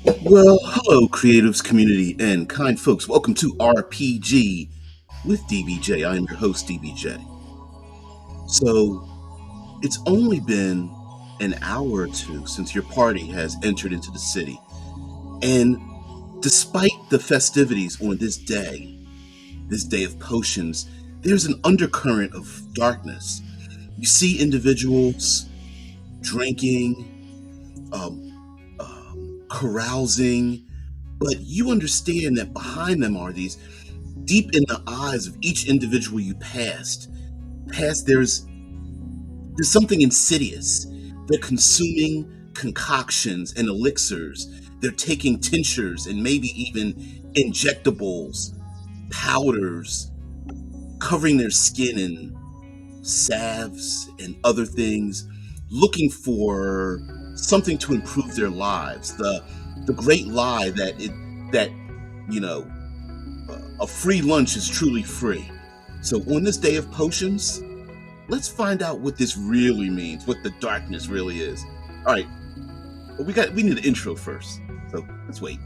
Well, hello, creatives, community, and kind folks. Welcome to RPG with DBJ. I am your host, DBJ. So, it's only been an hour or two since your party has entered into the city. And despite the festivities on this day of potions, there's an undercurrent of darkness. You see individuals drinking, carousing, but you understand that behind them are these deep in the eyes of each individual you past there's something insidious. They're consuming concoctions and elixirs. They're taking tinctures and maybe even injectables, powders, covering their skin in salves and other things, looking for something to improve their lives. The great lie that you know a free lunch is truly free. So on this day of potions, let's find out what this really means, what the darkness really is. All right, but we need an intro first. So let's wait.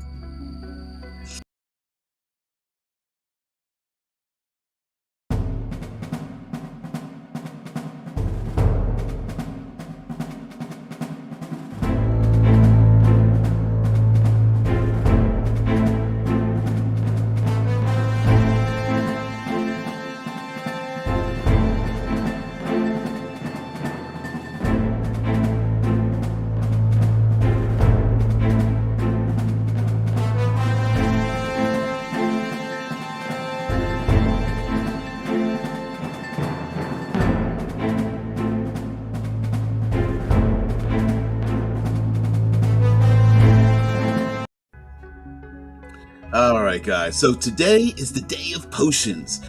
All right, guys. So today is the day of potions.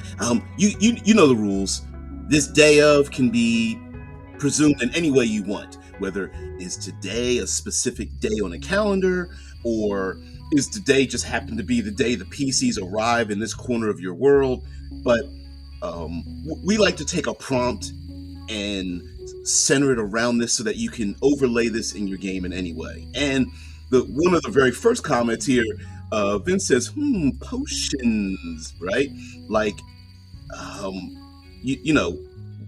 You know the rules. This day of can be presumed in any way you want. Whether is today a specific day on a calendar, or is today just happen to be the day the PCs arrive in this corner of your world. But we like to take a prompt and center it around this so that you can overlay this in your game in any way. And the one of the very first comments here, Vince says, potions, right? Like, um, you know,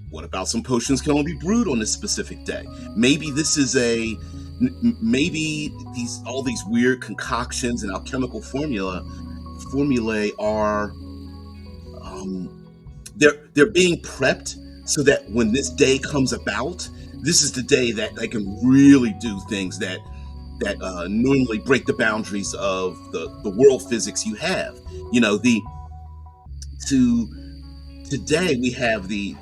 what about some potions can only be brewed on this specific day? Maybe this is maybe all these weird concoctions and alchemical formulae are they're being prepped so that when this day comes about, this is the day that they can really do things that normally break the boundaries of the world physics you have. You know, the to today we have the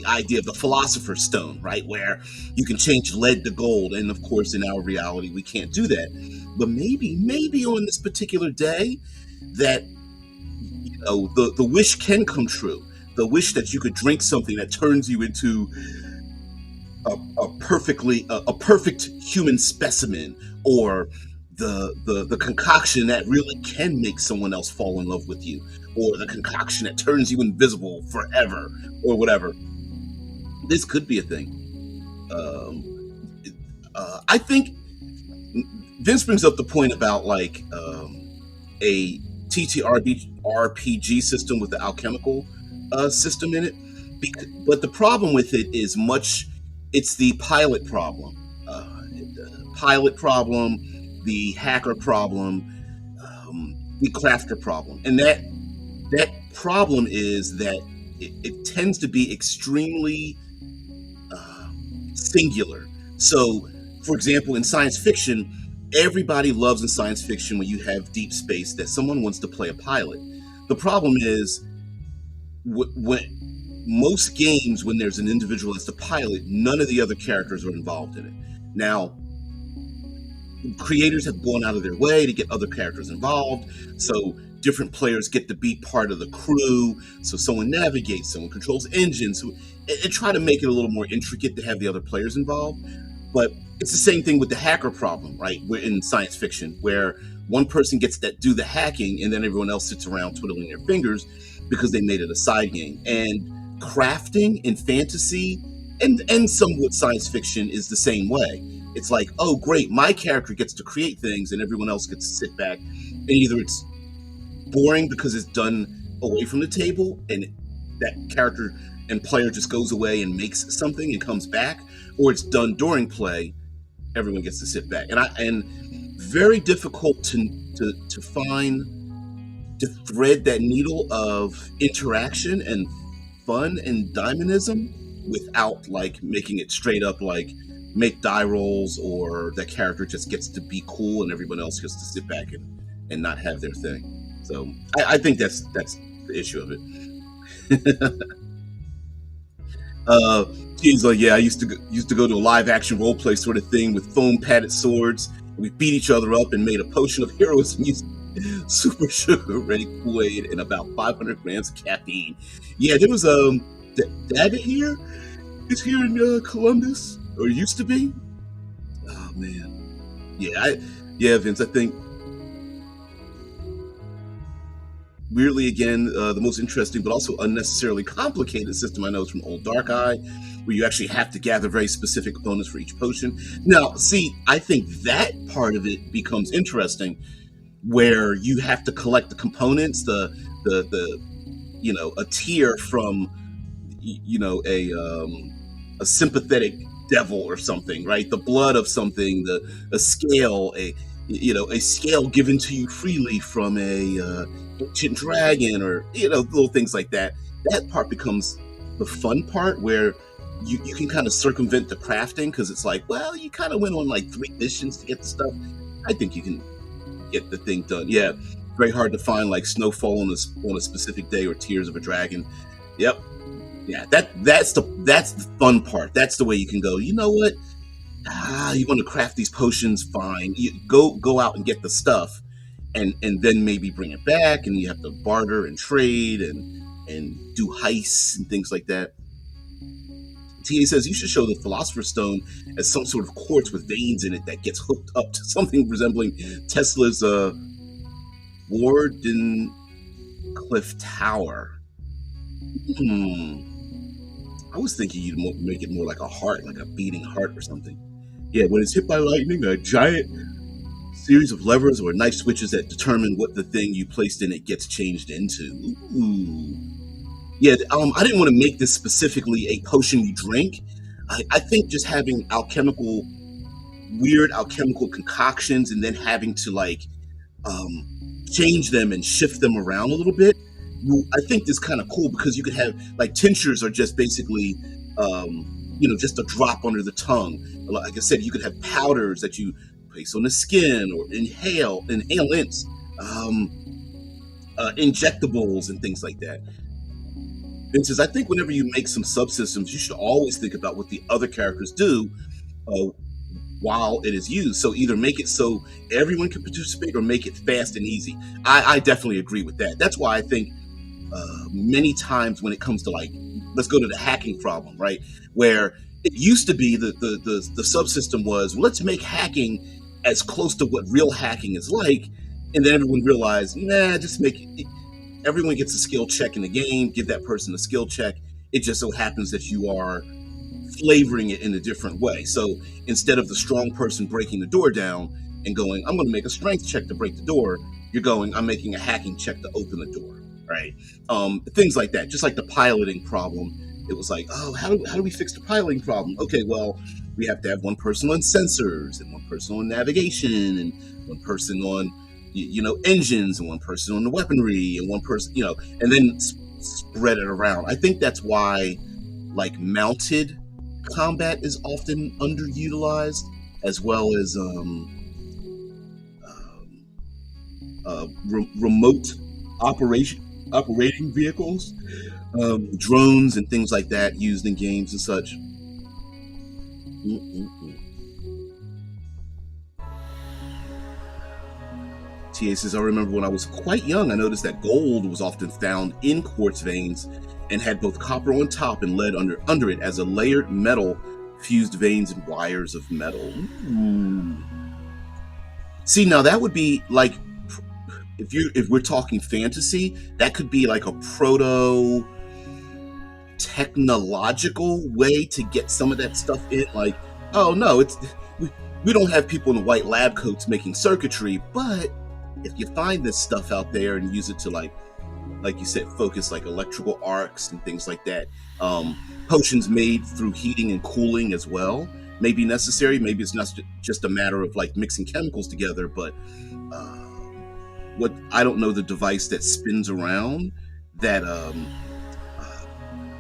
idea of the philosopher's stone, right, where you can change lead to gold, and of course in our reality we can't do that. But maybe on this particular day that the wish can come true. The wish that you could drink something that turns you into a perfect human specimen, or the concoction that really can make someone else fall in love with you, or the concoction that turns you invisible forever, or whatever. This could be a thing. I think Vince brings up the point about like a TTRPG system with the alchemical system in it. But the problem with it is much. It's the pilot problem, the hacker problem, the crafter problem, and that problem is that it tends to be extremely uh, singular. So, for example, in science fiction, everybody loves in science fiction when you have deep space that someone wants to play a pilot. The problem is when most games, when there's an individual as the pilot, none of the other characters are involved in it. Now, creators have gone out of their way to get other characters involved, so different players get to be part of the crew. So someone navigates, someone controls engines, and try to make it a little more intricate to have the other players involved. But it's the same thing with the hacker problem, right? We're in science fiction where one person gets that do the hacking, and then everyone else sits around twiddling their fingers because they made it a side game. And crafting in fantasy and somewhat science fiction is the same way. it's like, oh great, my character gets to create things and everyone else gets to sit back, and either it's boring because it's done away from the table and that character and player just goes away and makes something and comes back, or it's done during play, everyone gets to sit back. And very difficult to find, to thread that needle of interaction and fun and dynamism without like making it straight up like make die rolls, or that character just gets to be cool and everyone else gets to sit back and not have their thing. So I think that's the issue of it. He's like, yeah, I used to go to a live action role play sort of thing with foam padded swords. We beat each other up and made a potion of heroism using super sugar ready Kool-Aid and about 500 grams of caffeine. Yeah, there was Dagger here. It's here in Columbus, or used to be. Oh man, yeah, Vince. I think weirdly again, the most interesting but also unnecessarily complicated system I know is from Old Dark Eye, where you actually have to gather very specific components for each potion. Now, see, I think that part of it becomes interesting, where you have to collect the components, the a tear from a sympathetic devil or something, right? The blood of something, a scale, a scale given to you freely from a ancient dragon, or little things like that. That part becomes the fun part, where you can kind of circumvent the crafting, because it's like, well, you kind of went on like 3 missions to get the stuff. I think you can get the thing done. Yeah, very hard to find like snowfall on a specific day or tears of a dragon. Yep. Yeah, that's the fun part. That's the way you can go, you know what? You want to craft these potions, fine. You go out and get the stuff, and then maybe bring it back, and you have to barter and trade and do heists and things like that. TA says you should show the Philosopher's Stone as some sort of quartz with veins in it that gets hooked up to something resembling Tesla's Wardenclyffe Tower. I was thinking you'd make it more like a heart, like a beating heart or something. Yeah, when it's hit by lightning, a giant series of levers or knife switches that determine what the thing you placed in it gets changed into. Ooh. Yeah, I didn't want to make this specifically a potion you drink. I think just having weird alchemical concoctions and then having to like change them and shift them around a little bit, I think this kind of cool, because you could have like tinctures are just basically just a drop under the tongue. Like I said, you could have powders that you place on the skin, or inhalants, injectables and things like that. Vince says, I think whenever you make some subsystems, you should always think about what the other characters do while it is used. So either make it so everyone can participate, or make it fast and easy. I definitely agree with that. That's why I think many times when it comes to like, let's go to the hacking problem, right? Where it used to be the subsystem was, well, let's make hacking as close to what real hacking is like. And then everyone realized, just make it. Everyone gets a skill check in the game, give that person a skill check. It just so happens that you are flavoring it in a different way. So instead of the strong person breaking the door down and going, I'm going to make a strength check to break the door, you're going, I'm making a hacking check to open the door, right? Things like that. Just like the piloting problem. It was like, oh, how do we fix the piloting problem? Okay, well, we have to have one person on sensors, and one person on navigation, and one person on engines, and one person on the weaponry, and one person, and then spread it around. I think that's why like mounted combat is often underutilized, as well as remote operating vehicles, drones and things like that used in games and such. TA says, I remember when I was quite young, I noticed that gold was often found in quartz veins and had both copper on top and lead under it as a layered metal, fused veins and wires of metal. Ooh. See, now that would be like, if we're talking fantasy, that could be like a proto technological way to get some of that stuff in. Like, oh no, we, we don't have people in white lab coats making circuitry, but if you find this stuff out there and use it to like you said, focus like electrical arcs and things like that. Potions made through heating and cooling as well may be necessary. Maybe it's not just a matter of like mixing chemicals together, but what I don't know the device that spins around that uh,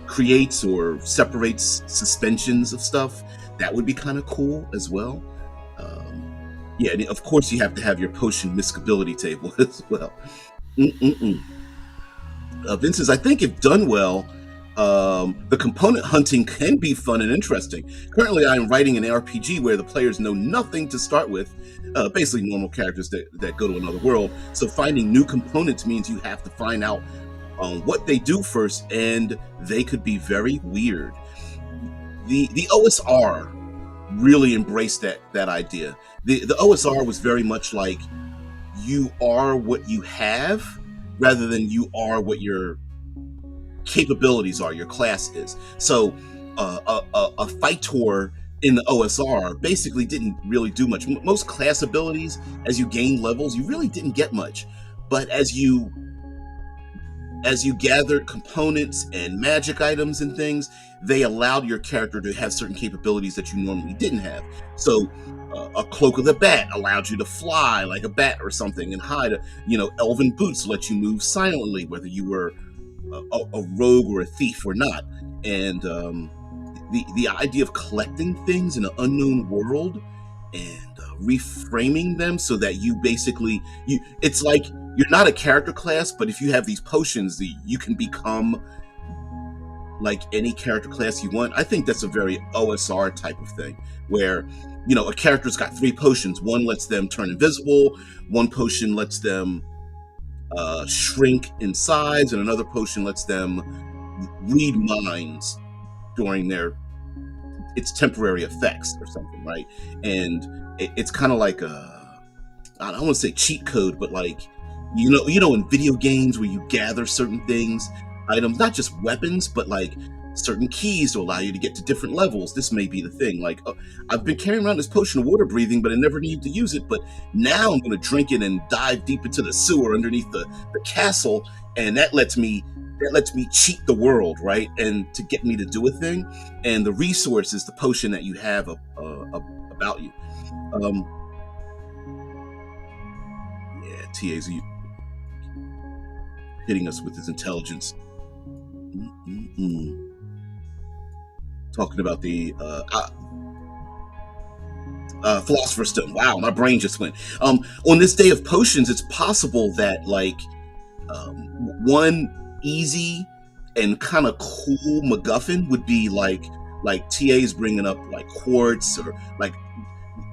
creates or separates suspensions of stuff. That would be kind of cool as well. Um, yeah, and of course you have to have your potion miscibility table as well. Mm-mm-mm. Vincent's, I think if done well, the component hunting can be fun and interesting. Currently, I'm writing an RPG where the players know nothing to start with, basically normal characters that go to another world. So finding new components means you have to find out what they do first, and they could be very weird. The OSR really embraced that idea. The OSR was very much like you are what you have rather than you are what your capabilities are, your class is. So a fighter in the OSR basically didn't really do much. Most class abilities, as you gain levels, you really didn't get much. But as you gathered components and magic items and things, they allowed your character to have certain capabilities that you normally didn't have. So, a cloak of the bat allowed you to fly like a bat or something and hide. Elven boots let you move silently, whether you were a rogue or a thief or not. And the idea of collecting things in an unknown world and reframing them so that you basically it's like you're not a character class, but if you have these potions, you can become like any character class you want. I think that's a very OSR type of thing where a character's got 3 potions. One lets them turn invisible, one potion lets them shrink in size, and another potion lets them read minds during its temporary effects or something, right? And it's kind of like I don't want to say cheat code, but like in video games where you gather certain things, items, not just weapons, but like certain keys to allow you to get to different levels. This may be the thing. Like, I've been carrying around this potion of water breathing, but I never needed to use it. But now I'm going to drink it and dive deep into the sewer underneath the castle, and that lets me cheat the world, right? And to get me to do a thing, and the resource is the potion that you have about you. Yeah, TA's hitting us with his intelligence. Mm-mm-mm. Talking about the Philosopher's Stone. Wow, my brain just went. On this day of potions, it's possible that one easy and kind of cool MacGuffin would be like TA's bringing up like quartz, or like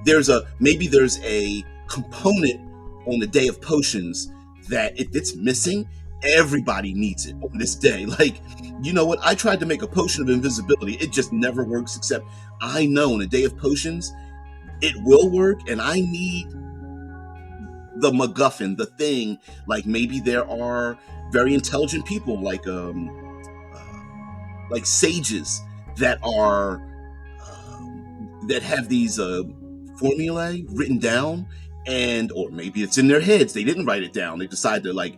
there's a component on the day of potions that if it's missing, everybody needs it on this day. Like, you know what? I tried to make a potion of invisibility. It just never works, except I know on a day of potions, it will work, and I need the MacGuffin, the thing. Like maybe there are very intelligent people like sages that are that have these formulae written down, or maybe it's in their heads. They didn't write it down. They decided to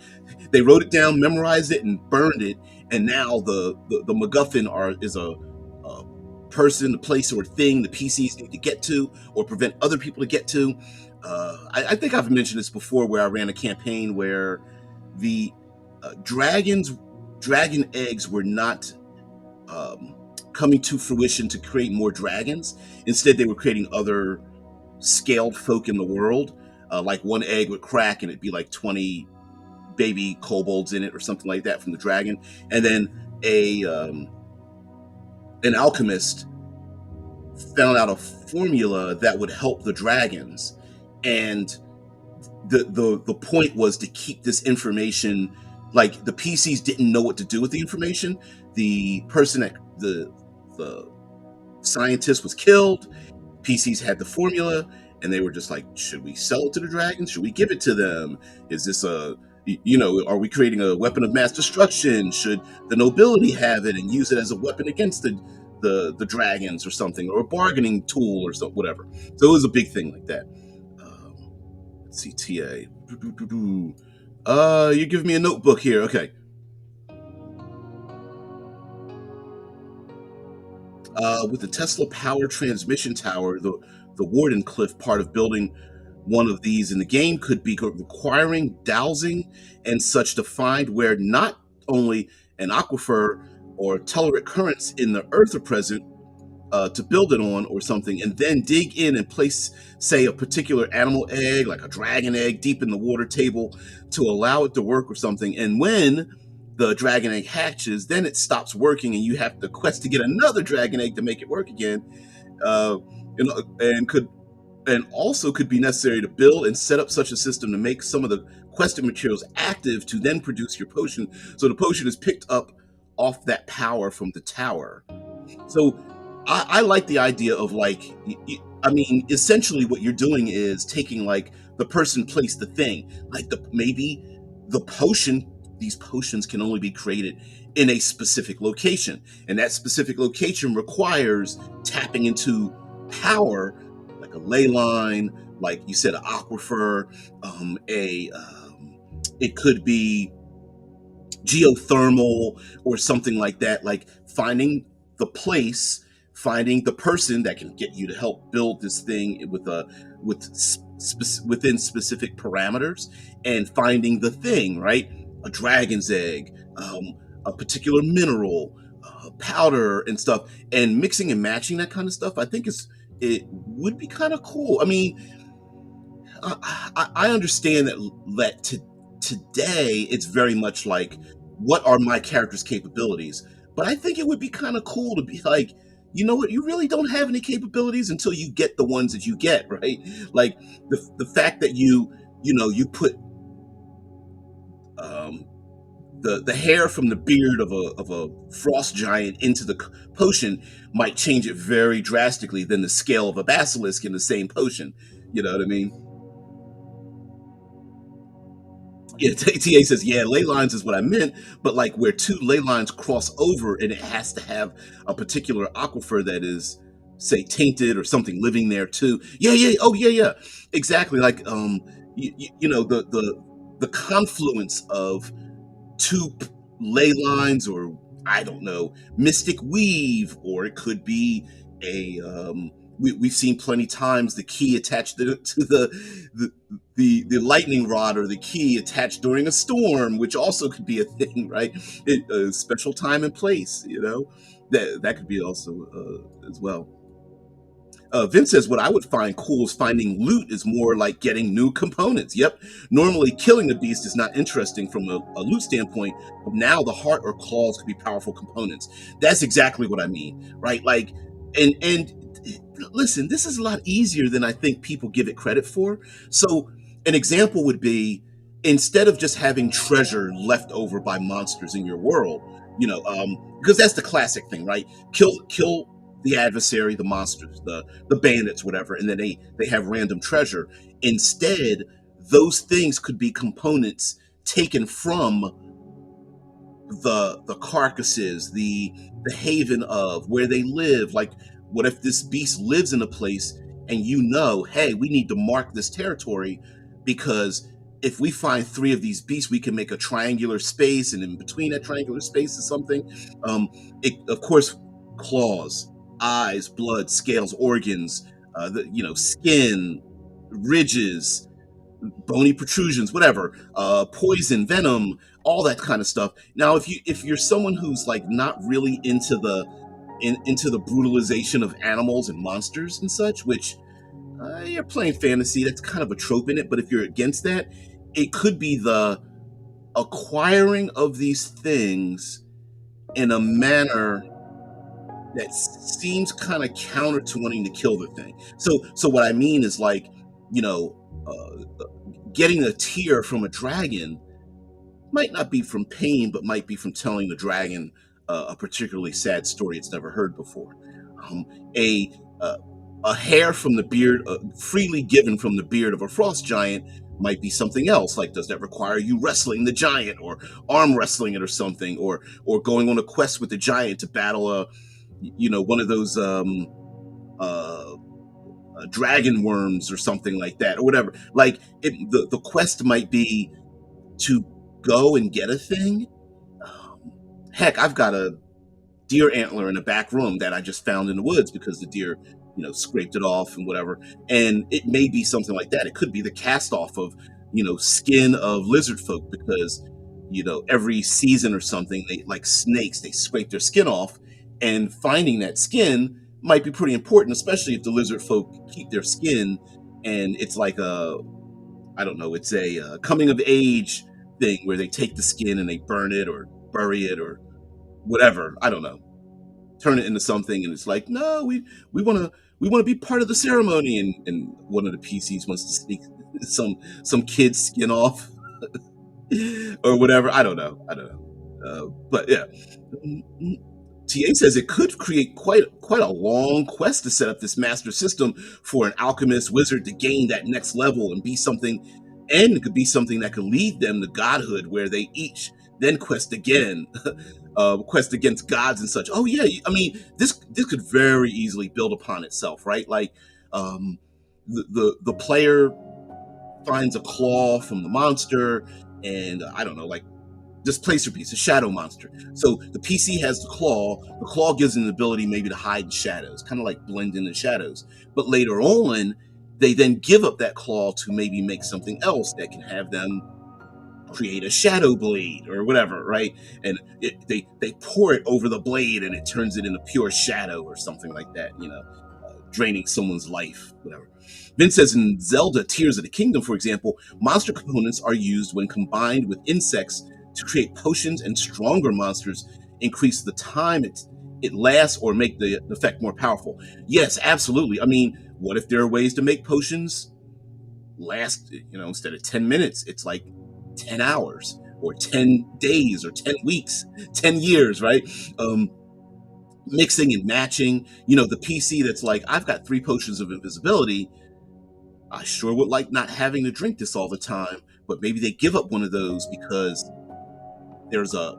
they wrote it down, memorized it, and burned it. And now the MacGuffin is a person, a place, or a thing the PCs need to get to or prevent other people to get to. I think I've mentioned this before, where I ran a campaign where the dragon eggs were not coming to fruition to create more dragons. Instead, they were creating other scaled folk in the world. Like one egg would crack and it'd be like 20 baby kobolds in it or something like that from the dragon. And then an alchemist found out a formula that would help the dragons. And the point was to keep this information, like the PCs didn't know what to do with the information. The person that the scientist was killed. PCs had the formula, and they were just like, should we sell it to the dragons? Should we give it to them? Is this are we creating a weapon of mass destruction? Should the nobility have it and use it as a weapon against the dragons or something, or a bargaining tool or something, whatever. So it was a big thing like that. Let's see, TA. You're giving me a notebook here. Okay. With the Tesla power transmission tower, the Warden Cliff part of building one of these in the game could be requiring dowsing and such to find where not only an aquifer or telluric currents in the earth are present, to build it on or something, and then dig in and place, say, a particular animal egg, like a dragon egg, deep in the water table to allow it to work or something. And when the dragon egg hatches, then it stops working, and you have to quest to get another dragon egg to make it work again. Uh, and also could be necessary to build and set up such a system to make some of the quested materials active to then produce your potion. So the potion is picked up off that power from the tower. So I like the idea of like, I mean, essentially what you're doing is taking like the person, place the thing, like maybe the potion. These potions can only be created in a specific location, and that specific location requires tapping into power, like a ley line, like you said, an aquifer, it could be geothermal or something like that, like finding the place, finding the person that can get you to help build this thing within specific parameters, and finding the thing, right? A dragon's egg, a particular mineral, powder and stuff, and mixing and matching that kind of stuff. I think it would be kind of cool. I mean, I understand that today it's very much like, what are my character's capabilities? But I think it would be kind of cool to be like, you know what, you really don't have any capabilities until you get the ones that you get, right? Like the fact that you put um, the hair from the beard of a frost giant into the potion might change it very drastically than the scale of a basilisk in the same potion. You know what I mean? Yeah, TA says, yeah, ley lines is what I meant, but like where two ley lines cross over and it has to have a particular aquifer that is, say, tainted or something living there too. Yeah, yeah, oh yeah, yeah, exactly. Like the confluence of two ley lines, or I don't know, mystic weave, or it could be a we've seen plenty times the key attached to the lightning rod, or the key attached during a storm, which also could be a thing, right? Special time and place, that could be also as well. Vince says, what I would find cool is finding loot is more like getting new components. Yep. Normally, killing a beast is not interesting from a loot standpoint, but now the heart or claws could be powerful components. That's exactly what I mean, right? Like, and listen, this is a lot easier than I think people give it credit for. So, an example would be, instead of just having treasure left over by monsters in your world, because that's the classic thing, right? Kill the adversary, the monsters, the bandits, whatever, and then they have random treasure. Instead, those things could be components taken from the carcasses, the haven of where they live. Like, what if this beast lives in a place, and hey, we need to mark this territory, because if we find three of these beasts, we can make a triangular space, and in between that triangular space is something. It, of course, claws, eyes, blood, scales, organs, skin, ridges, bony protrusions, whatever, poison, venom, all that kind of stuff. Now, if you're someone who's like not really into into the brutalization of animals and monsters and such, which you're playing fantasy, that's kind of a trope in it. But if you're against that, it could be the acquiring of these things in a manner that seems kind of counter to wanting to kill the thing. So what I mean is, like, getting a tear from a dragon might not be from pain, but might be from telling the dragon a particularly sad story it's never heard before. Um, a uh, a hair from the beard, freely given from the beard of a frost giant, might be something else. Like, does that require you wrestling the giant, or arm wrestling it, or something, or going on a quest with the giant to battle one of those uh, dragon worms or something like that, or whatever. Like the quest might be to go and get a thing. Um, Heck, I've got a deer antler in a back room that I just found in the woods because the deer, scraped it off and whatever. And it may be something like that. It could be the cast off of, skin of lizard folk because, every season or something, they like snakes, they scrape their skin off, and finding that skin might be pretty important, especially if the lizard folk keep their skin and it's like I don't know, it's a coming of age thing where they take the skin and they burn it or bury it or whatever. I don't know, turn it into something, and it's like, no, we want to be part of the ceremony, and one of the PCs wants to sneak some kid's skin off or whatever. I don't know. But yeah, TA says it could create quite a long quest to set up this master system for an alchemist wizard to gain that next level and be something, and it could be something that could lead them to godhood, where they each then quest again, quest against gods and such. Oh yeah, I mean this could very easily build upon itself, right? Like um, the player finds a claw from the monster, and I don't know, like displacer piece, a shadow monster. So the PC has the claw. The claw gives them the ability maybe to hide in shadows, kind of like blend in the shadows. But later on, they then give up that claw to maybe make something else that can have them create a shadow blade or whatever, right? And they pour it over the blade, and it turns it into pure shadow or something like that, draining someone's life, whatever. Vince says in Zelda Tears of the Kingdom, for example, monster components are used when combined with insects to create potions, and stronger monsters increase the time it lasts or make the effect more powerful. Yes, absolutely. I mean, what if there are ways to make potions last, instead of 10 minutes, it's like 10 hours or 10 days or 10 weeks, 10 years, right? Mixing and matching, the PC that's like, I've got 3 potions of invisibility. I sure would like not having to drink this all the time, but maybe they give up one of those because there's a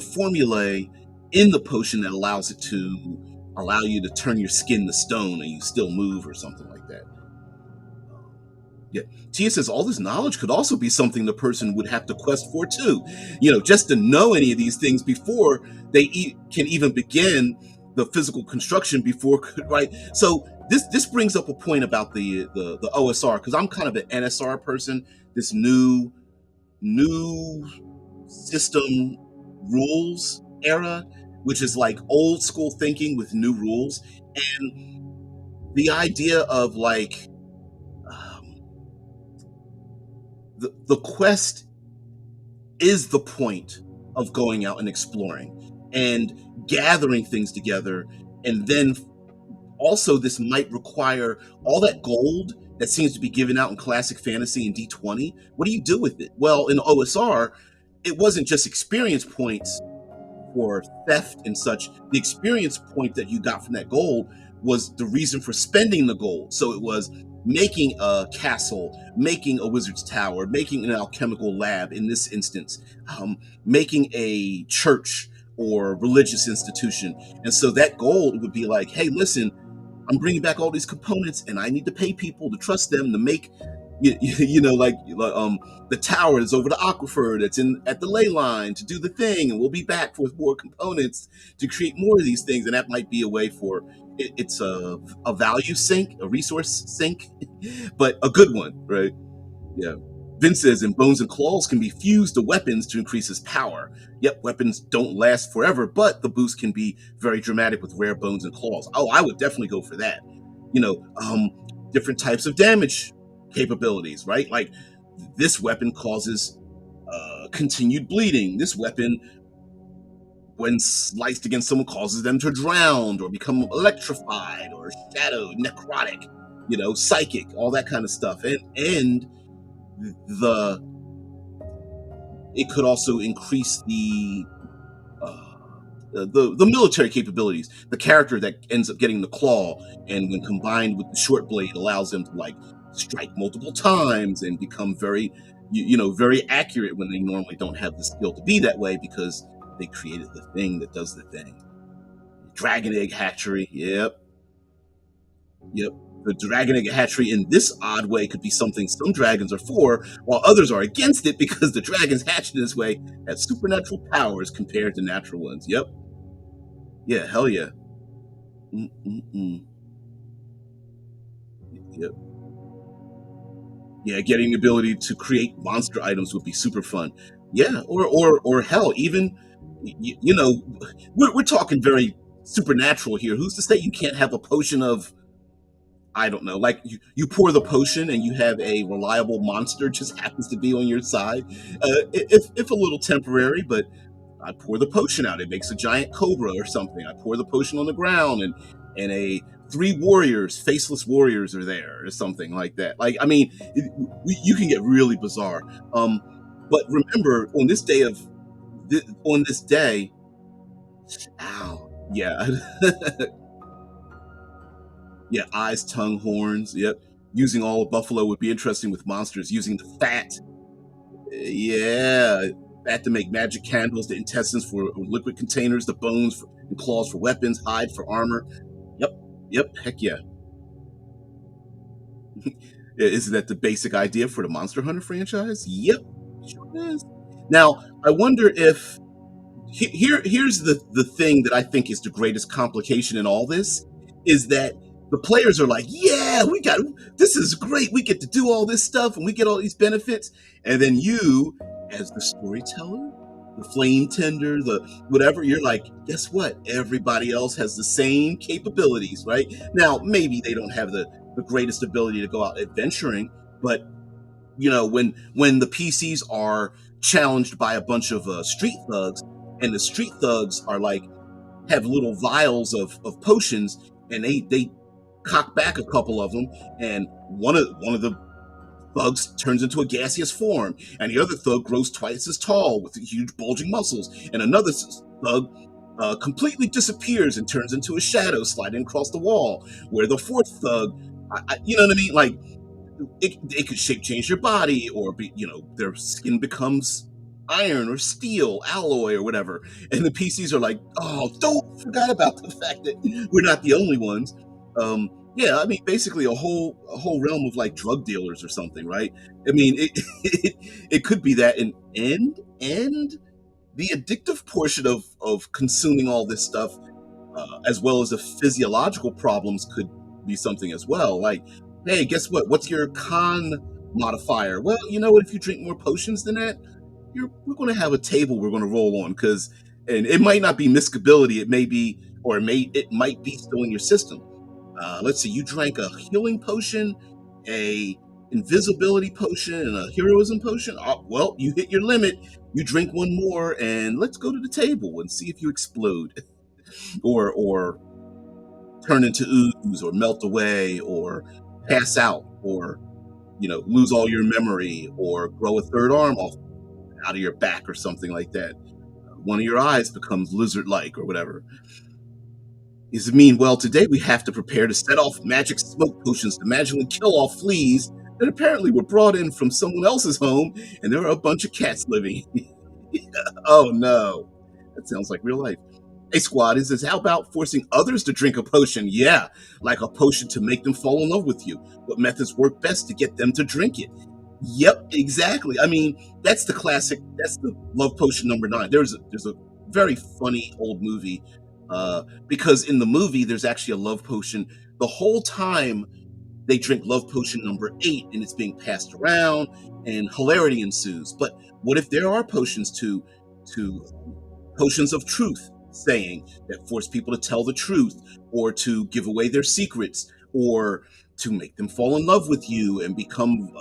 formula in the potion that allows it to allow you to turn your skin to stone and you still move or something like that. Yeah. Tia says all this knowledge could also be something the person would have to quest for too. Just to know any of these things before they can even begin the physical construction before, right? So this brings up a point about the OSR, because I'm kind of an NSR person. This new system rules era, which is like old school thinking with new rules, and the idea of like the quest is the point of going out and exploring and gathering things together. And then also this might require all that gold that seems to be given out in classic fantasy and D20. What do you do with it? Well, in OSR, it wasn't just experience points for theft and such. The experience point that you got from that gold was the reason for spending the gold. So it was making a castle, making a wizard's tower, making an alchemical lab in this instance, making a church or religious institution. And so that gold would be like, hey, listen, I'm bringing back all these components, and I need to pay people to trust them to make, like the tower is over the aquifer that's in at the ley line to do the thing, and we'll be back with more components to create more of these things. And that might be a way for it's a value sink, a resource sink, but a good one, right? Yeah. Vince says, and bones and claws can be fused to weapons to increase his power. Yep, weapons don't last forever, but the boost can be very dramatic with rare bones and claws. Oh, I would definitely go for that. Different types of damage capabilities, right? Like this weapon causes continued bleeding. This weapon, when sliced against someone, causes them to drown or become electrified or shadowed, necrotic, psychic, all that kind of stuff. And it could also increase the military capabilities. The character that ends up getting the claw, and when combined with the short blade, allows them to like strike multiple times and become very, very accurate when they normally don't have the skill to be that way, because they created the thing that does the thing. Dragon egg hatchery. Yep. Yep. The dragon egg hatchery in this odd way could be something some dragons are for, while others are against it because the dragons hatched in this way have supernatural powers compared to natural ones. Yep. Yeah. Hell yeah. Mm-mm-mm. Yep. Yeah. Getting the ability to create monster items would be super fun. Yeah. Or hell, even you know, we're talking very supernatural here. Who's to say you can't have a potion of, I don't know, like you pour the potion and you have a reliable monster just happens to be on your side. If a little temporary, but I pour the potion out. It makes a giant cobra or something. I pour the potion on the ground and a three warriors, faceless warriors are there or something like that. Like, I mean, you can get really bizarre. Um, but remember, on this day, ow, yeah, yeah, eyes, tongue, horns. Yep. Using all of buffalo would be interesting with monsters. Using the fat, yeah, fat to make magic candles, the intestines for liquid containers, the bones and claws for weapons, hide for armor. Yep, yep, heck yeah. Isn't that the basic idea for the Monster Hunter franchise? Yep, sure is. Now, I wonder if here's the thing that I think is the greatest complication in all this is that the players are like, yeah, we got this is great. We get to do all this stuff and we get all these benefits. And then you, as the storyteller, the flame tender, the whatever, you're like, guess what? Everybody else has the same capabilities, right? Now, maybe they don't have the greatest ability to go out adventuring, but when the PCs are challenged by a bunch of street thugs, and the street thugs are like have little vials of potions, and they cock back a couple of them, and one of the thugs turns into a gaseous form, and the other thug grows twice as tall with huge bulging muscles, and another thug completely disappears and turns into a shadow sliding across the wall, where the fourth thug, you know what I mean, like it could shape change their body, or be, their skin becomes iron or steel alloy or whatever, and the PCs are like, oh, don't forget about the fact that we're not the only ones. Yeah, I mean, basically a whole realm of like drug dealers or something, right? I mean, it could be that, and the addictive portion of consuming all this stuff, as well as the physiological problems, could be something as well. Like, hey, guess what? What's your con modifier? Well, you know what? If you drink more potions than that, we're going to have a table we're going to roll on, because, and it might not be miscability. It may be, or it might be still in your system. Let's see. You drank a healing potion, a invisibility potion, and a heroism potion. Well, you hit your limit. You drink one more, and let's go to the table and see if you explode, or turn into ooze, or melt away, or pass out, or lose all your memory, or grow a third arm off out of your back or something like that. One of your eyes becomes lizard-like or whatever. Does it mean, well, today we have to prepare to set off magic smoke potions to magically kill off fleas that apparently were brought in from someone else's home, and there are a bunch of cats living. Oh no, that sounds like real life. Hey, squad, is this how about forcing others to drink a potion? Yeah, like a potion to make them fall in love with you. What methods work best to get them to drink it? Yep, exactly. I mean, that's the classic. That's the love potion number 9. There's a very funny old movie, because in the movie there's actually a love potion the whole time. They drink love potion number 8, and it's being passed around, and hilarity ensues. But what if there are potions to potions of truth, saying that force people to tell the truth, or to give away their secrets, or to make them fall in love with you and become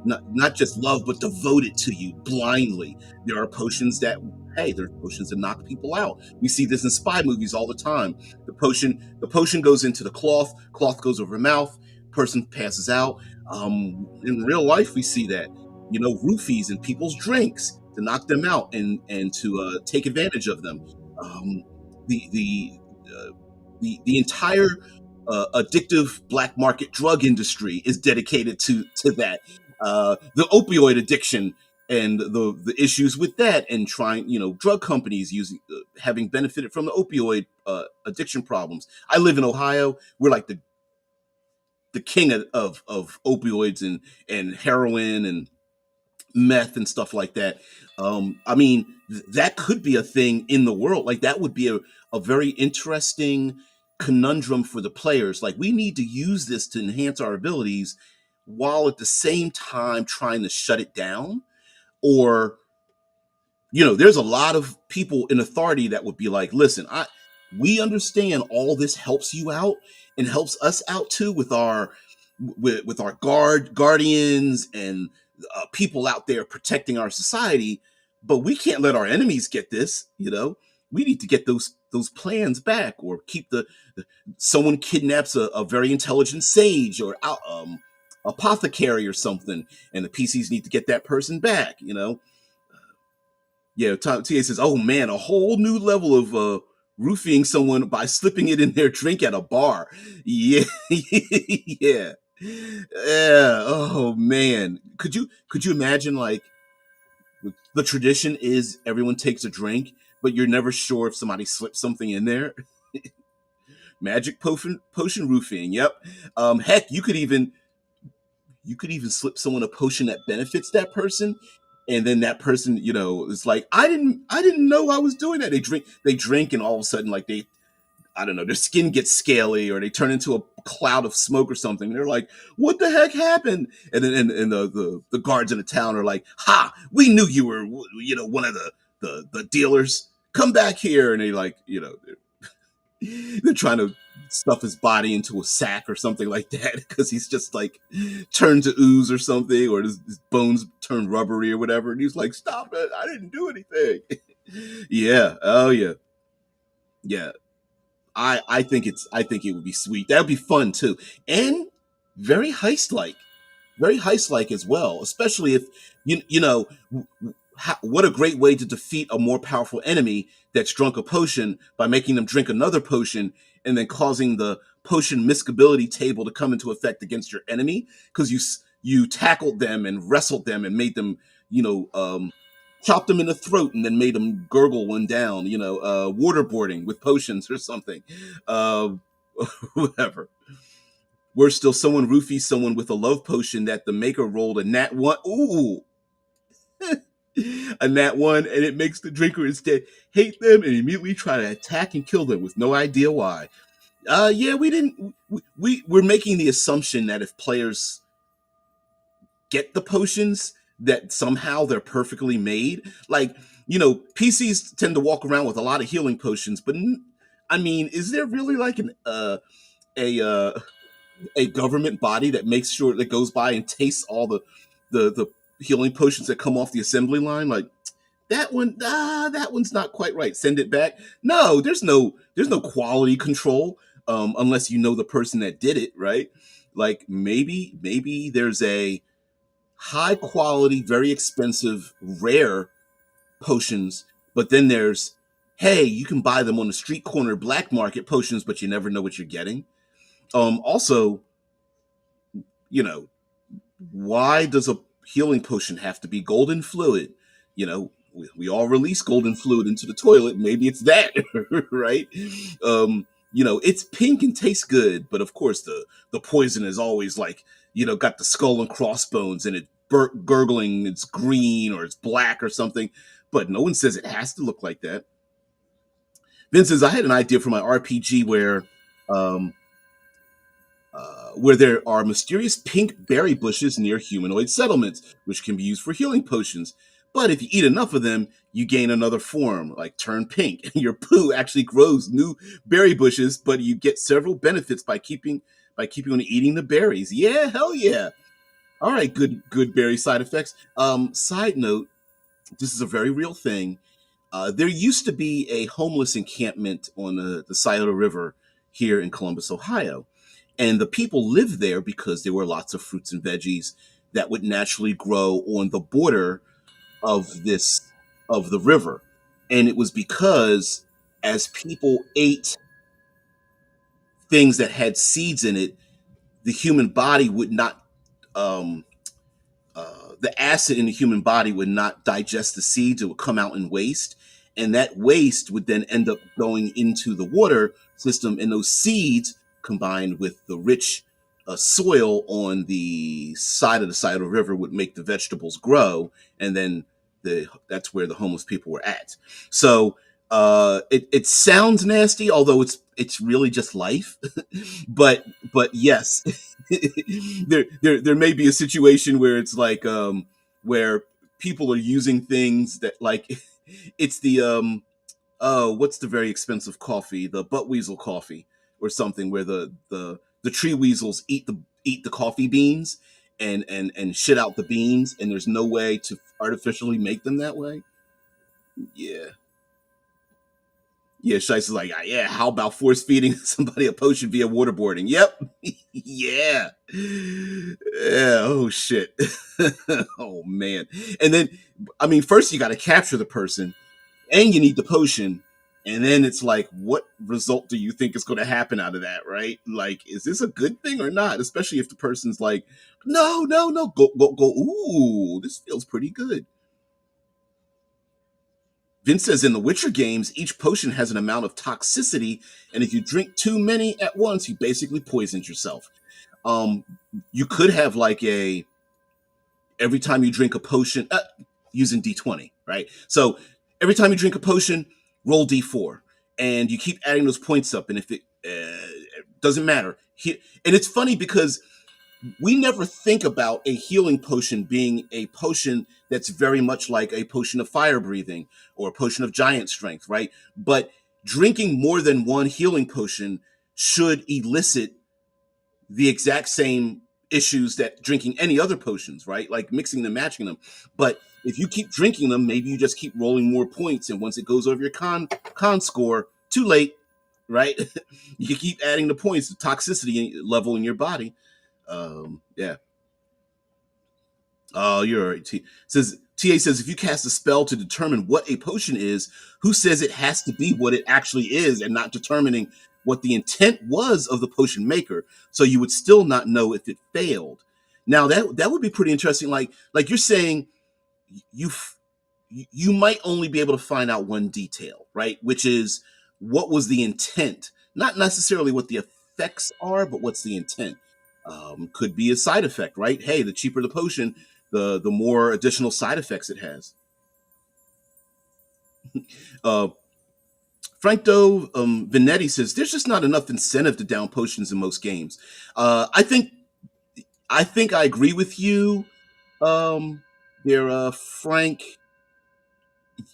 not just love but devoted to you blindly. There are potions that, hey, there's potions that knock people out. We see this in spy movies all the time. The potion goes into the cloth goes over mouth, person passes out. In real life we see that, roofies in people's drinks to knock them out, and to take advantage of them. Um, the the the entire addictive black market drug industry is dedicated to that. The opioid addiction and the issues with that, and trying, drug companies using having benefited from the opioid addiction problems. I live in Ohio. We're like the king of opioids and heroin and meth and stuff like that. I mean, that could be a thing in the world. Like that would be a very interesting conundrum for the players. Like we need to use this to enhance our abilities while at the same time trying to shut it down. Or, there's a lot of people in authority that would be like, listen, we understand all this helps you out and helps us out too with our guardians and people out there protecting our society, but we can't let our enemies get this. We need to get those plans back, or keep someone kidnaps a very intelligent sage or apothecary or something, and the PCs need to get that person back. Yeah, TA says, "Oh man, a whole new level of roofing someone by slipping it in their drink at a bar." Yeah, yeah, yeah. Oh man, could you imagine, like, the tradition is everyone takes a drink, but you're never sure if somebody slipped something in there. Magic potion roofing. Yep. Heck, you could even slip someone a potion that benefits that person, and then that person, is like, I didn't know I was doing that. They drink, and all of a sudden, like, I don't know, their skin gets scaly, or they turn into a cloud of smoke or something. They're like, what the heck happened? And then and the guards in the town are like, ha, we knew you were, one of the dealers. Come back here. And they, like, they're trying to stuff his body into a sack or something like that, because he's just like turned to ooze or something, or his bones turned rubbery or whatever. And he's like, stop it, I didn't do anything. Yeah. Oh yeah. Yeah. I think it would be sweet. That would be fun too. And very heist like. Very heist like as well, especially if what a great way to defeat a more powerful enemy that's drunk a potion, by making them drink another potion, and then causing the potion miscability table to come into effect against your enemy, because you tackled them and wrestled them and made them, chopped them in the throat and then made them gurgle one down, waterboarding with potions or something, uh, whatever. Worse still, someone roofies someone with a love potion that the maker rolled a nat one. Ooh, a nat one, and it makes the drinker instead hate them and immediately try to attack and kill them with no idea why. Yeah, we didn't. We're making the assumption that if players get the potions, that somehow they're perfectly made. Like, PCs tend to walk around with a lot of healing potions, but I mean, is there really like a a government body that makes sure, that goes by and tastes all the healing potions that come off the assembly line? Like, that one's not quite right. Send it back. No, there's no quality control, unless you know the person that did it, right? Like, maybe there's a high quality, very expensive, rare potions, but then there's, hey, you can buy them on the street corner black market potions, but you never know what you're getting. Also, you know, why does a healing potion have to be golden fluid? We all release golden fluid into the toilet. Maybe it's that, right? It's pink and tastes good, but of course the poison is always like, got the skull and crossbones, and it gurgling. It's green or it's black or something, but no one says it has to look like that. Vince says, I had an idea for my RPG um, where there are mysterious pink berry bushes near humanoid settlements, which can be used for healing potions. But if you eat enough of them, you gain another form, like turn pink, and your poo actually grows new berry bushes. But you get several benefits by keeping on eating the berries. Yeah, hell yeah! All right, good berry side effects. Side note: this is a very real thing. There used to be a homeless encampment on the Scioto River here in Columbus, Ohio. And the people lived there because there were lots of fruits and veggies that would naturally grow on the border of the river. And it was because, as people ate things that had seeds in it, the human body would not, um, the acid in the human body would not digest the seeds; it would come out in waste, and that waste would then end up going into the water system, and those seeds combined with the rich soil on the side of the river would make the vegetables grow, and then that's where the homeless people were at. So it sounds nasty, although it's really just life. but yes, there may be a situation where it's like where people are using things that like it's the oh, what's the very expensive coffee, the butt weasel coffee or something, where the tree weasels eat the coffee beans and shit out the beans, and there's no way to artificially make them that way. Yeah. Yeah, Shice is like, yeah, how about force feeding somebody a potion via waterboarding? Yep. Yeah. Yeah. Oh, shit. Oh, man. And then, I mean, first you got to capture the person and you need the potion. And then it's like, what result do you think is going to happen out of that, right? Like, is this a good thing or not? Especially if the person's like, no, no, no, go, go, go. Ooh, this feels pretty good. Vince says in the Witcher games, each potion has an amount of toxicity, and if you drink too many at once, you basically poisoned yourself. Um, you could have like a every time you drink a potion, using D20, right? So every time you drink a potion, roll D4, and you keep adding those points up, and if it doesn't matter. And it's funny because we never think about a healing potion being a potion that's very much like a potion of fire breathing or a potion of giant strength, right? But drinking more than one healing potion should elicit the exact same issues that drinking any other potions, right? Like mixing them, matching them. But if you keep drinking them, maybe you just keep rolling more points, and once it goes over your con score, too late, right? You keep adding the points, the toxicity level in your body. Yeah. Oh, you're right. Says TA says if you cast a spell to determine what a potion is, who says it has to be what it actually is, and not determining what the intent was of the potion maker? So you would still not know if it failed. Now that would be pretty interesting. Like you're saying, you you might only be able to find out one detail, right? Which is what was the intent, not necessarily what the effects are, but what's the intent. Could be a side effect, right? Hey, the cheaper the potion, the more additional side effects it has. Uh, Franco Vinetti says there's just not enough incentive to down potions in most games. I think I agree with you, there, Frank.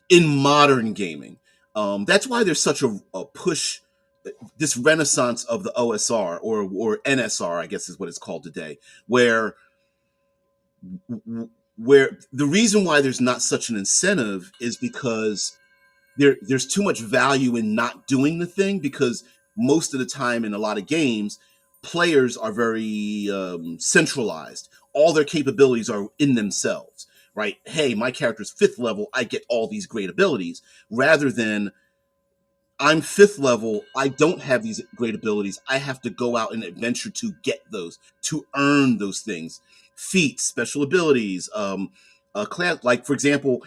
In modern gaming, that's why there's such a push, this renaissance of the OSR or NSR, I guess is what it's called today, where where the reason why there's not such an incentive is because there's too much value in not doing the thing, because most of the time in a lot of games, players are very centralized. All their capabilities are in themselves, right? Hey, my character's fifth level, I get all these great abilities, rather than I'm fifth level, I don't have these great abilities. I have to go out and adventure to get those, to earn those things. Feats, special abilities, class, like for example,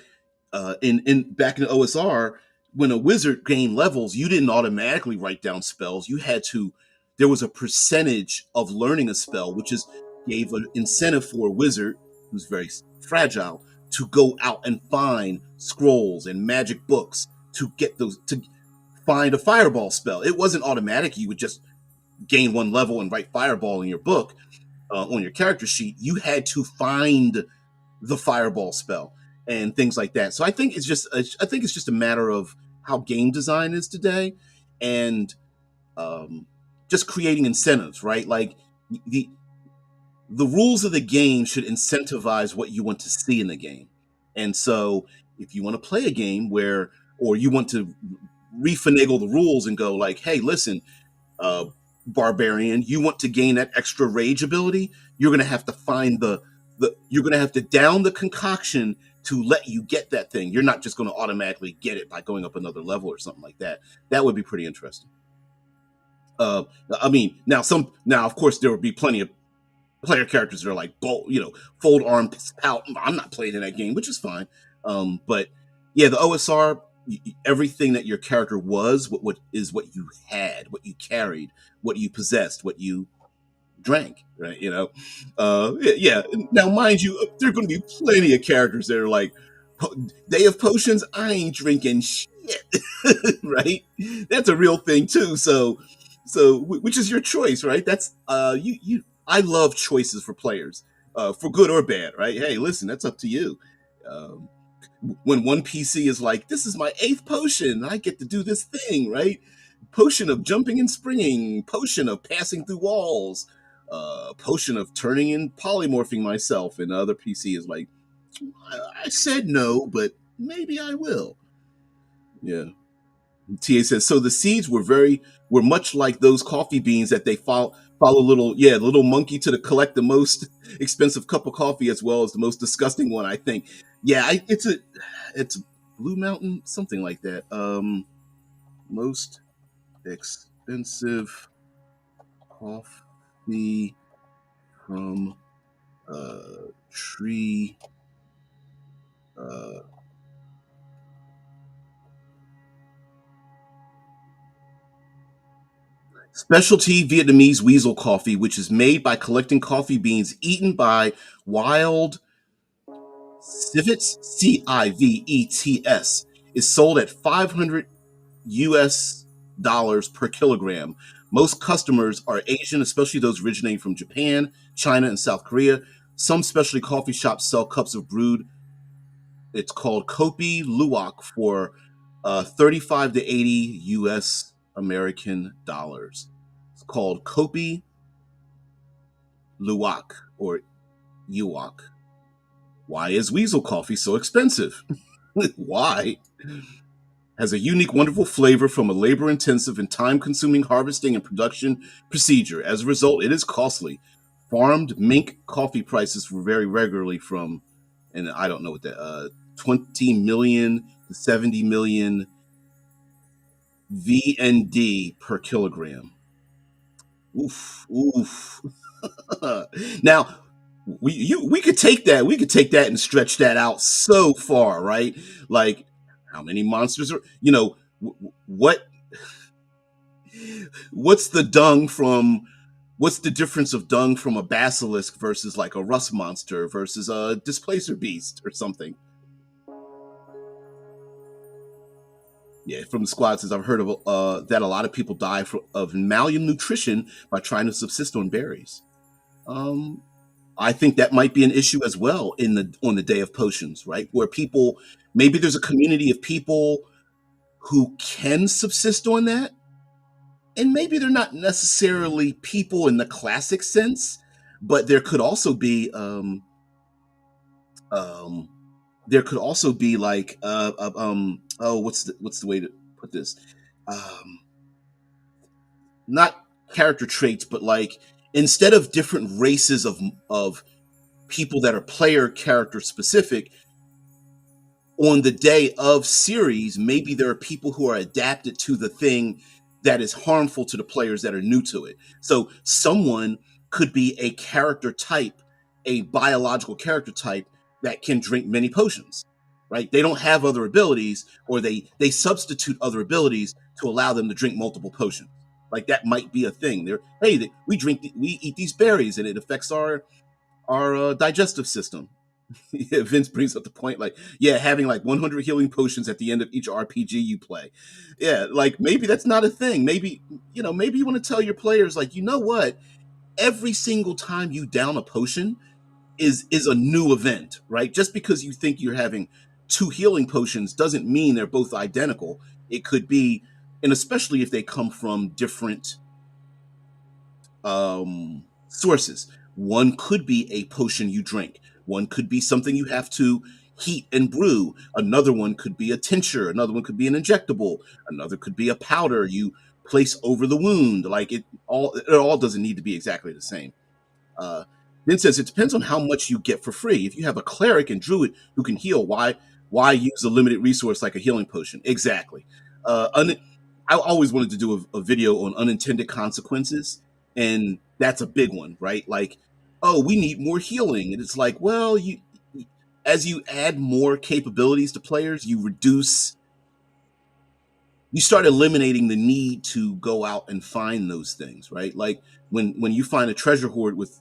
in back in OSR, when a wizard gained levels, you didn't automatically write down spells. You had to. There was a percentage of learning a spell, which is gave an incentive for a wizard who's very fragile to go out and find scrolls and magic books to get those, to find a fireball spell. It wasn't automatic. You would just gain one level and write fireball in your book, on your character sheet. You had to find the fireball spell and things like that. So I think it's just a matter of how game design is today, and just creating incentives, right? Like the the rules of the game should incentivize what you want to see in the game. And so if you want to play a game where, or you want to refinagle the rules and go like, hey, listen, uh, barbarian, you want to gain that extra rage ability, you're going to have to find you're going to have to down the concoction to let you get that thing. You're not just going to automatically get it by going up another level or something like that. That would be pretty interesting. Uh, I mean, now of course there would be plenty of. player characters that are like bold, fold arms, pout. I'm not playing in that game, which is fine. But yeah, the OSR, everything that your character was, what is what you had, what you carried, what you possessed, what you drank, right? Yeah. Now, mind you, there are going to be plenty of characters that are like, Day of Potions, I ain't drinking shit, right? That's a real thing too. So which is your choice, right? That's you. I love choices for players, for good or bad, right? Hey, listen, that's up to you. Um, when one PC is like, this is my eighth potion, I get to do this thing, right? Potion of jumping and springing, potion of passing through walls, potion of turning and polymorphing myself, and the other PC is like, I said no, but maybe I will. Yeah. TA says, so the seeds were much like those coffee beans that they follow the little monkey to collect the most expensive cup of coffee as well as the most disgusting one, I think. Yeah, it's Blue Mountain, something like that. Most expensive coffee from tree. Uh, Specialty Vietnamese weasel coffee, which is made by collecting coffee beans eaten by wild civets, CIVETS, is sold at 500 US dollars per kilogram. Most customers are Asian, especially those originating from Japan, China, and South Korea. Some specialty coffee shops sell cups of brewed. It's called Kopi Luwak for 35 to 80 US American dollars. It's called Kopi Luwak or Uwak. Why is weasel coffee so expensive? Why? Has a unique, wonderful flavor from a labor intensive and time consuming harvesting and production procedure. As a result, it is costly. Farmed mink coffee prices vary regularly from, and I don't know what that, 20 million to 70 million VND per kilogram. Oof, oof. Now, we could take that. We could take that and stretch that out so far, right? Like, how many monsters are what what's the dung from what's the difference of dung from a basilisk versus like a rust monster versus a displacer beast or something? Yeah, from the squad says I've heard of that a lot of people die of malnutrition by trying to subsist on berries. Um, I think that might be an issue as well in the on the Day of Potions, right? Where people, maybe there's a community of people who can subsist on that, and maybe they're not necessarily people in the classic sense, but um there could also be like oh, what's the way to put this? Um Not character traits, but like, instead of different races of people that are player character specific, on the day of series, maybe there are people who are adapted to the thing that is harmful to the players that are new to it. So someone could be a character type, a biological character type that can drink many potions, right? They don't have other abilities, or they substitute other abilities to allow them to drink multiple potions. Like, that might be a thing. We eat these berries and it affects our digestive system. Yeah, Vince brings up the point, like, yeah, having like 100 healing potions at the end of each RPG you play. Yeah, like, maybe that's not a thing. Maybe you want to tell your players, like, you know what? Every single time you down a potion is a new event, right? Just because you think you're having two healing potions doesn't mean they're both identical. It could be, and especially if they come from different sources. One could be a potion you drink. One could be something you have to heat and brew. Another one could be a tincture. Another one could be an injectable. Another could be a powder you place over the wound. Like, it all doesn't need to be exactly the same. Uh, then says it depends on how much you get for free. If you have a cleric and druid who can heal, why use a limited resource like a healing potion? Exactly. I always wanted to do a video on unintended consequences, and that's a big one, right? Like, oh, we need more healing. And it's like, well, as you add more capabilities to players, you start eliminating the need to go out and find those things, right? Like when you find a treasure hoard with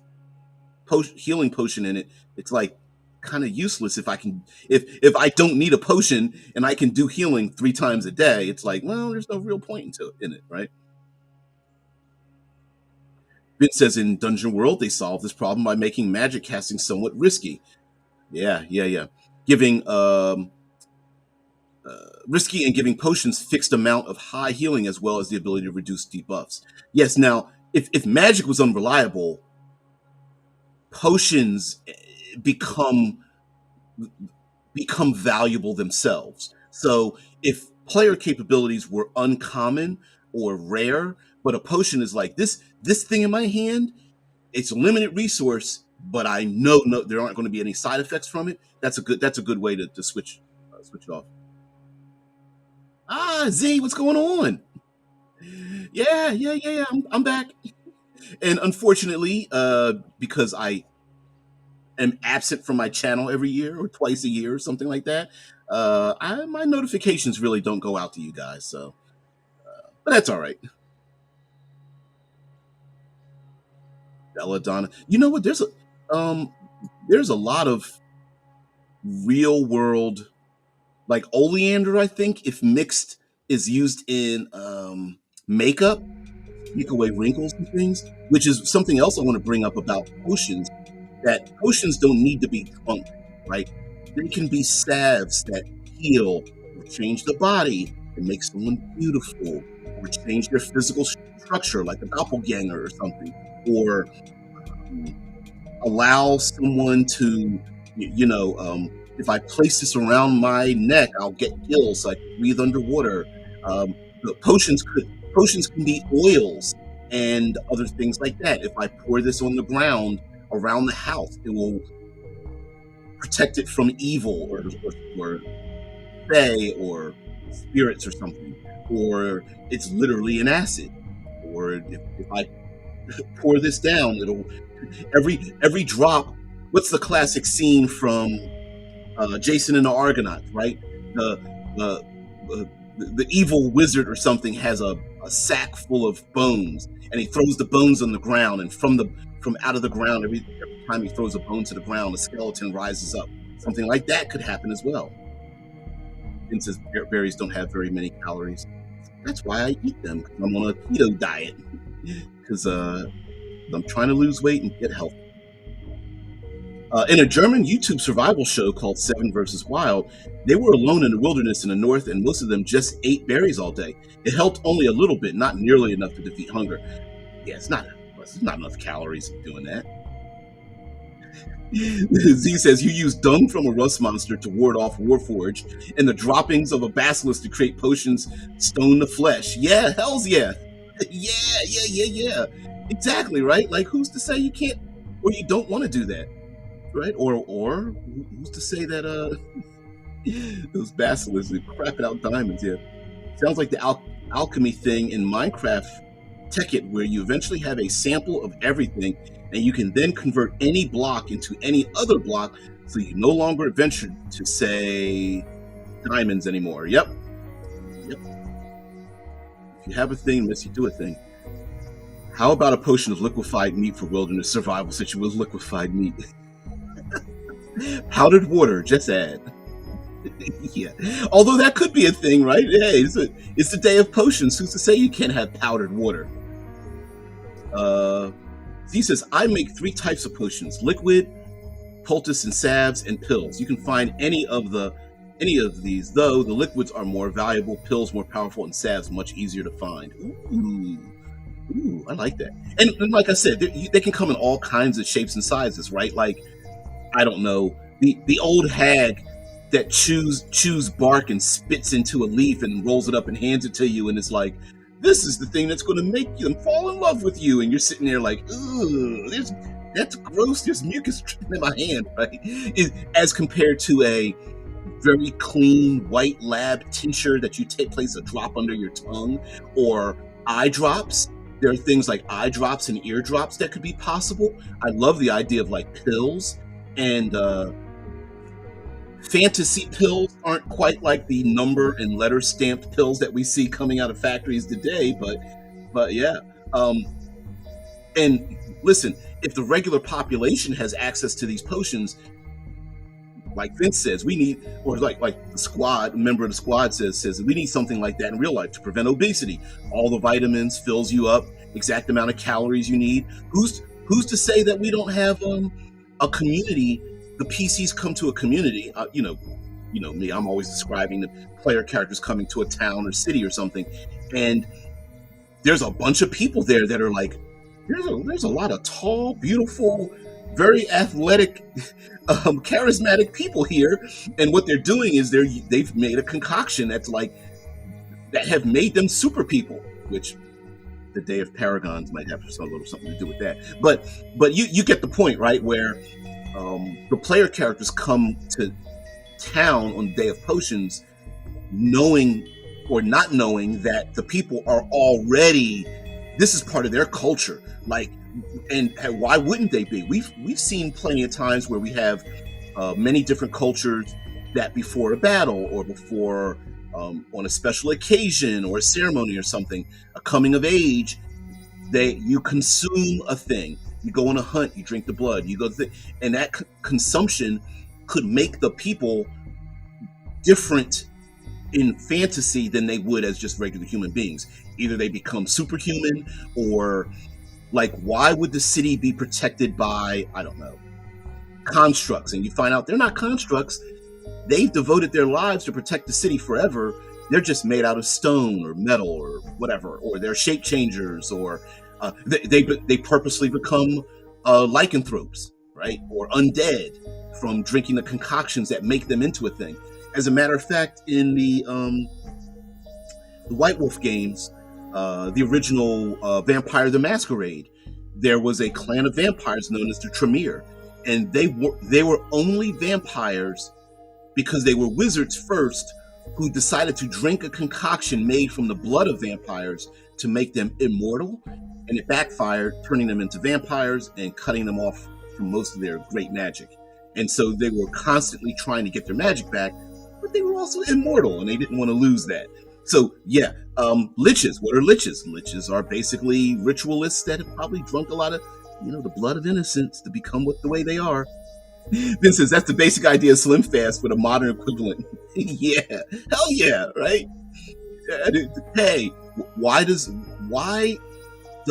healing potion in it, it's like kind of useless if I don't need a potion and I can do healing 3 times a day. It's like, well, there's no real point in it, right? Vince says in Dungeon World they solve this problem by making magic casting somewhat risky. Yeah, yeah, yeah. Giving risky and giving potions fixed amount of high healing as well as the ability to reduce debuffs. Yes, now if magic was unreliable, potions become valuable themselves. So if player capabilities were uncommon or rare, but a potion is like this thing in my hand, it's a limited resource, but I know no there aren't going to be any side effects from it. That's a good way to switch it off. Ah, Z, what's going on? Yeah, yeah, yeah, yeah. I'm back. And unfortunately, because I am absent from my channel every year or twice a year or something like that, my notifications really don't go out to you guys. So, but that's all right. Belladonna. You know what? Um, there's a lot of real world like oleander. I think if mixed is used in makeup, take away wrinkles and things, which is something else I want to bring up about potions. That potions don't need to be drunk, right? They can be salves that heal or change the body and make someone beautiful, or change their physical structure, like a doppelganger or something, or um, allow someone to, if I place this around my neck, I'll get gills so I can breathe underwater. The potions can be oils and other things like that. If I pour this on the ground around the house, it will protect it from evil or fae or spirits or something. Or it's literally an acid. Or if I pour this down, it'll every drop. What's the classic scene from Jason and the Argonauts, right? The the evil wizard or something has a sack full of bones, and he throws the bones on the ground, and from out of the ground, every time he throws a bone to the ground, a skeleton rises up. Something like that could happen as well. And since berries don't have very many calories, that's why I eat them. Because I'm on a keto diet. Because I'm trying to lose weight and get healthy. In a German YouTube survival show called Seven versus Wild, they were alone in the wilderness in the north, and most of them just ate berries all day. It helped only a little bit, not nearly enough to defeat hunger. Yeah, it's not enough calories doing that. Z says you use dung from a rust monster to ward off Warforge, and the droppings of a basilisk to create potions stone the flesh. Yeah, hell's yeah. Yeah, yeah, yeah, yeah. Exactly, right? Like, who's to say you can't or you don't want to do that? Right? Or who's to say that those basilisks are crapping out diamonds? Yeah, sounds like the alchemy thing in Minecraft Tekkit, where you eventually have a sample of everything, and you can then convert any block into any other block, so you no longer venture to say diamonds anymore. Yep. If you have a thing, unless you do a thing. How about a potion of liquefied meat for wilderness survival situation with liquefied meat? Powdered water, just add. Yeah. Although that could be a thing, right? Hey, it's the day of potions. Who's to say you can't have powdered water? Z says, I make 3 types of potions: liquid, poultice and salves, and pills. You can find any of these, though the liquids are more valuable, pills more powerful, and salves much easier to find. Ooh, I like that. And like I said, they can come in all kinds of shapes and sizes, right? Like, I don't know, the old hag that chews bark and spits into a leaf and rolls it up and hands it to you, and it's like, this is the thing that's going to make them fall in love with you, and you're sitting there like, ooh, that's gross. There's mucus dripping in my hand, right? As compared to a very clean white lab tincture that you place a drop under your tongue, or eye drops There are things like eye drops and ear drops that could be possible. I love the idea of like pills, and fantasy pills aren't quite like the number and letter stamped pills that we see coming out of factories today, but yeah. Um, and listen, if the regular population has access to these potions, like Vince says, we need, or like the squad member of the squad says we need something like that in real life to prevent obesity. All the vitamins fills you up, exact amount of calories you need. Who's to say that we don't have a community? The PCs come to a community. You know me. I'm always describing the player characters coming to a town or city or something, and there's a bunch of people there that are like, there's a lot of tall, beautiful, very athletic, charismatic people here, and what they're doing is they've made a concoction that's like that have made them super people, which the Day of Paragons might have a little something to do with that. But you get the point, right? Where the player characters come to town on the Day of Potions, knowing or not knowing that the people are already, this is part of their culture. Like, and why wouldn't they be? We've seen plenty of times where we have many different cultures that before a battle or before on a special occasion or a ceremony or something, a coming of age, you consume a thing. You go on a hunt, you drink the blood, you go and that consumption could make the people different in fantasy than they would as just regular human beings. Either they become superhuman, or like, why would the city be protected by, I don't know, constructs? And you find out they're not constructs. They've devoted their lives to protect the city forever. They're just made out of stone or metal or whatever, or they're shape changers, or they purposely become lycanthropes, right? Or undead from drinking the concoctions that make them into a thing. As a matter of fact, in the White Wolf games, the original Vampire the Masquerade, there was a clan of vampires known as the Tremere, and they were only vampires because they were wizards first, who decided to drink a concoction made from the blood of vampires to make them immortal, and it backfired, turning them into vampires and cutting them off from most of their great magic. And so they were constantly trying to get their magic back, but they were also immortal, and they didn't want to lose that. So yeah, liches. What are liches? Liches are basically ritualists that have probably drunk a lot of, the blood of innocence to become the way they are. Vince says that's the basic idea of Slim Fast with a modern equivalent. Yeah, hell yeah, right? Hey, why does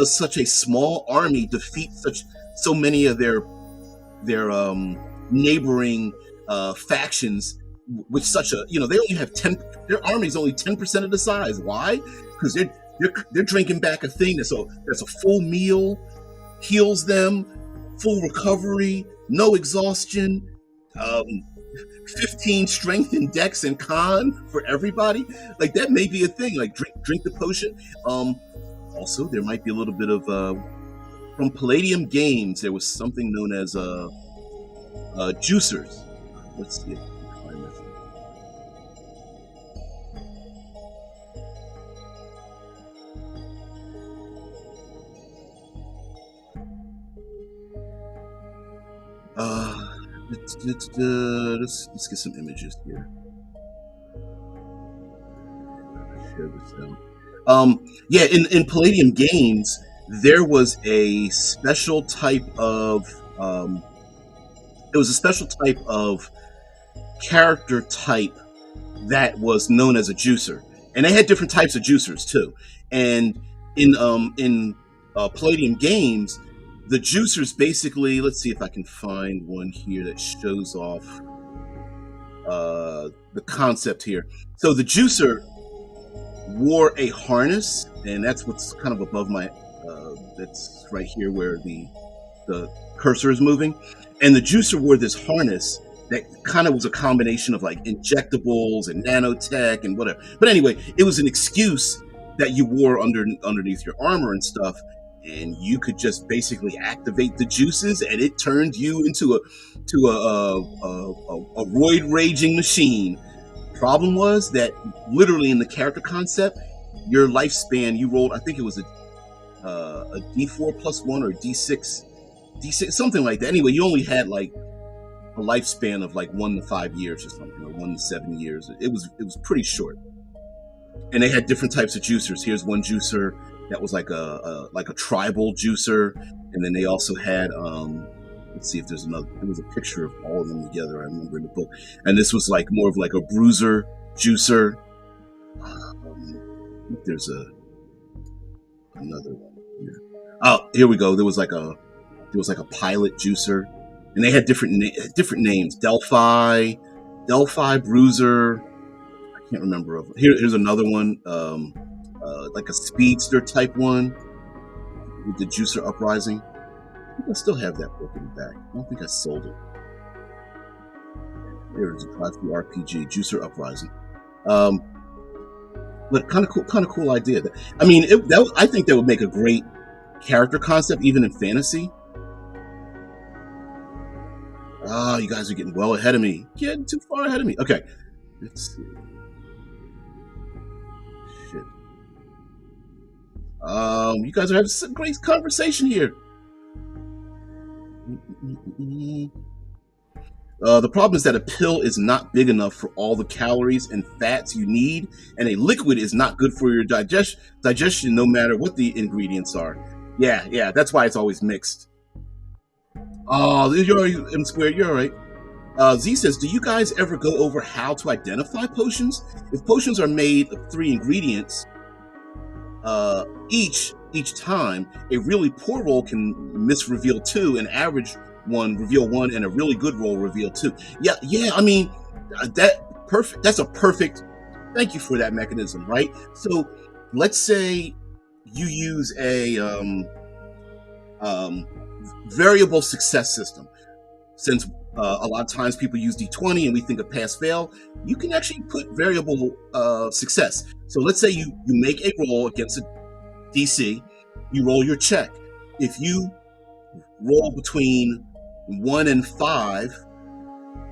such a small army defeat so many of their neighboring factions with such a, they only have 10, their army is only 10% of the size. Why? Because they're drinking back a thing that's a full meal, heals them, full recovery, no exhaustion, 15 strength and dex and con for everybody. Like, that may be a thing. Like, drink the potion. Also, there might be a little bit of from Palladium Games. There was something known as juicers. Let's see if we can find this. Let's get some images here. Share this down. Yeah, in Palladium Games, there was a special type of character type that was known as a juicer, and they had different types of juicers too. And in Palladium Games, the juicers basically, let's see if I can find one here that shows off the concept here. So the juicer wore a harness, and that's what's kind of above my that's right here where the cursor is moving. And the juicer wore this harness that kind of was a combination of like injectables and nanotech and whatever. But anyway, it was an excuse that you wore underneath your armor and stuff, and you could just basically activate the juices, and it turned you into a roid raging machine. Problem was that literally in the character concept, your lifespan, you rolled, I think it was a D4+1 or D6, something like that. Anyway, you only had like a lifespan of like 1 to 5 years or something, or 1 to 7 years. It was pretty short. And they had different types of juicers. Here's one juicer that was like a tribal juicer, and then they also had let's see if there's another. There was a picture of all of them together. I remember in the book, and this was like more of like a bruiser juicer. There's another one here. Oh, here we go. There was like a pilot juicer, and they had different names. Delphi Bruiser. I can't remember. Here's another one. Like a speedster type one with the juicer uprising. I think I still have that book in the back. I don't think I sold it. There's a drive-through RPG, Juicer Uprising. But kind of cool idea. I mean, I think that would make a great character concept, even in fantasy. Ah, you guys are getting well ahead of me. Getting too far ahead of me. Okay, let's see. Shit. You guys are having some great conversation here. The problem is that a pill is not big enough for all the calories and fats you need, and a liquid is not good for your digestion no matter what the ingredients are. Yeah, that's why it's always mixed. Oh, you're M squared, you're all right. Z says, do you guys ever go over how to identify potions? If potions are made of 3 ingredients each time, a really poor roll can misreveal 2, an average one reveal 1, and a really good roll reveal 2. Yeah. I mean, that's a perfect. Thank you for that mechanism, right? So, let's say you use a variable success system. Since a lot of times people use D20 and we think of pass fail, you can actually put variable success. So let's say you make a roll against a DC, you roll your check. If you roll between 1 and 5,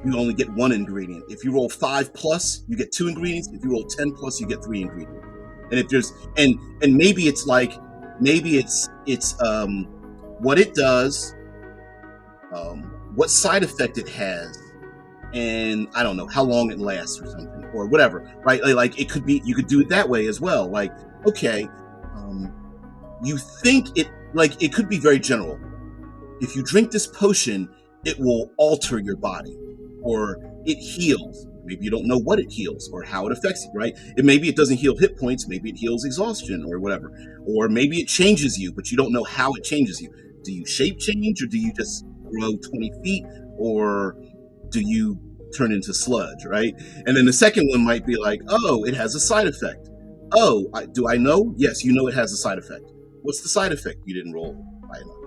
you only get 1 ingredient. If you roll 5 plus, you get 2 ingredients. If you roll 10 plus, you get 3 ingredients. And if there's and maybe it's what it does, what side effect it has, and I don't know how long it lasts or something or whatever, right? Like it could be, you could do it that way as well. Like, okay, you think it could be very general. If you drink this potion, it will alter your body, or it heals. Maybe you don't know what it heals or how it affects you, right? Maybe it doesn't heal hit points. Maybe it heals exhaustion or whatever. Or maybe it changes you, but you don't know how it changes you. Do you shape change, or do you just grow 20 feet, or do you turn into sludge, right? And then the second one might be like, oh, it has a side effect. Oh, do I know? Yes, you know it has a side effect. What's the side effect? You didn't roll. I know.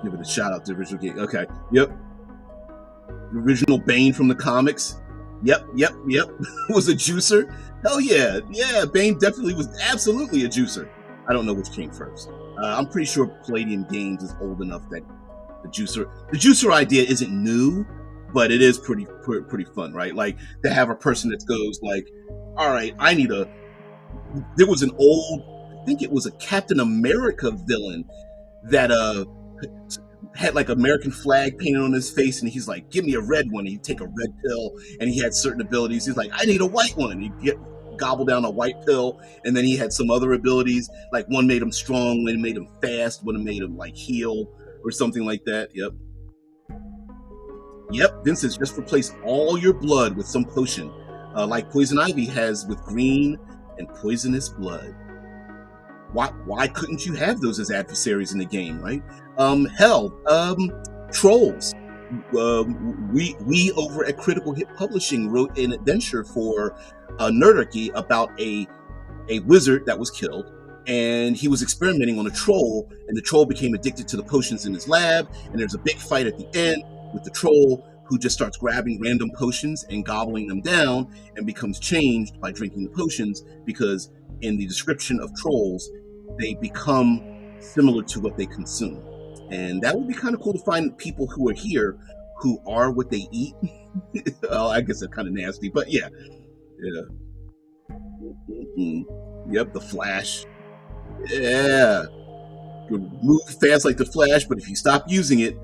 Give it a shout out to the original game. Okay, yep. The original Bane from the comics. Yep. Was a juicer. Hell yeah. Bane definitely was absolutely a juicer. I don't know which came first. I'm pretty sure Palladium Games is old enough that the juicer idea isn't new, but it is pretty fun, right? Like to have a person that goes like, all right, there was an old, I think it was a Captain America villain that had like American flag painted on his face, and he's like, give me a red one, and he'd take a red pill, and he had certain abilities. He's like, I need a white one, and he'd gobble down a white pill, and then he had some other abilities, like one made him strong, one made him fast, one made him like heal or something like that. Yep. Vince says, just replace all your blood with some potion, like Poison Ivy has with green and poisonous blood. Why couldn't you have those as adversaries in the game, right? Trolls. We over at Critical Hit Publishing wrote an adventure for Nerdarchy about a wizard that was killed, and he was experimenting on a troll, and the troll became addicted to the potions in his lab, and there's a big fight at the end with the troll, who just starts grabbing random potions and gobbling them down, and becomes changed by drinking the potions, because in the description of trolls, they become similar to what they consume. And that would be kind of cool to find people who are here who are what they eat. Well, I guess that's kind of nasty, but yeah. Mhm. Yep, the Flash. Yeah. Move fast like the Flash, but if you stop using it,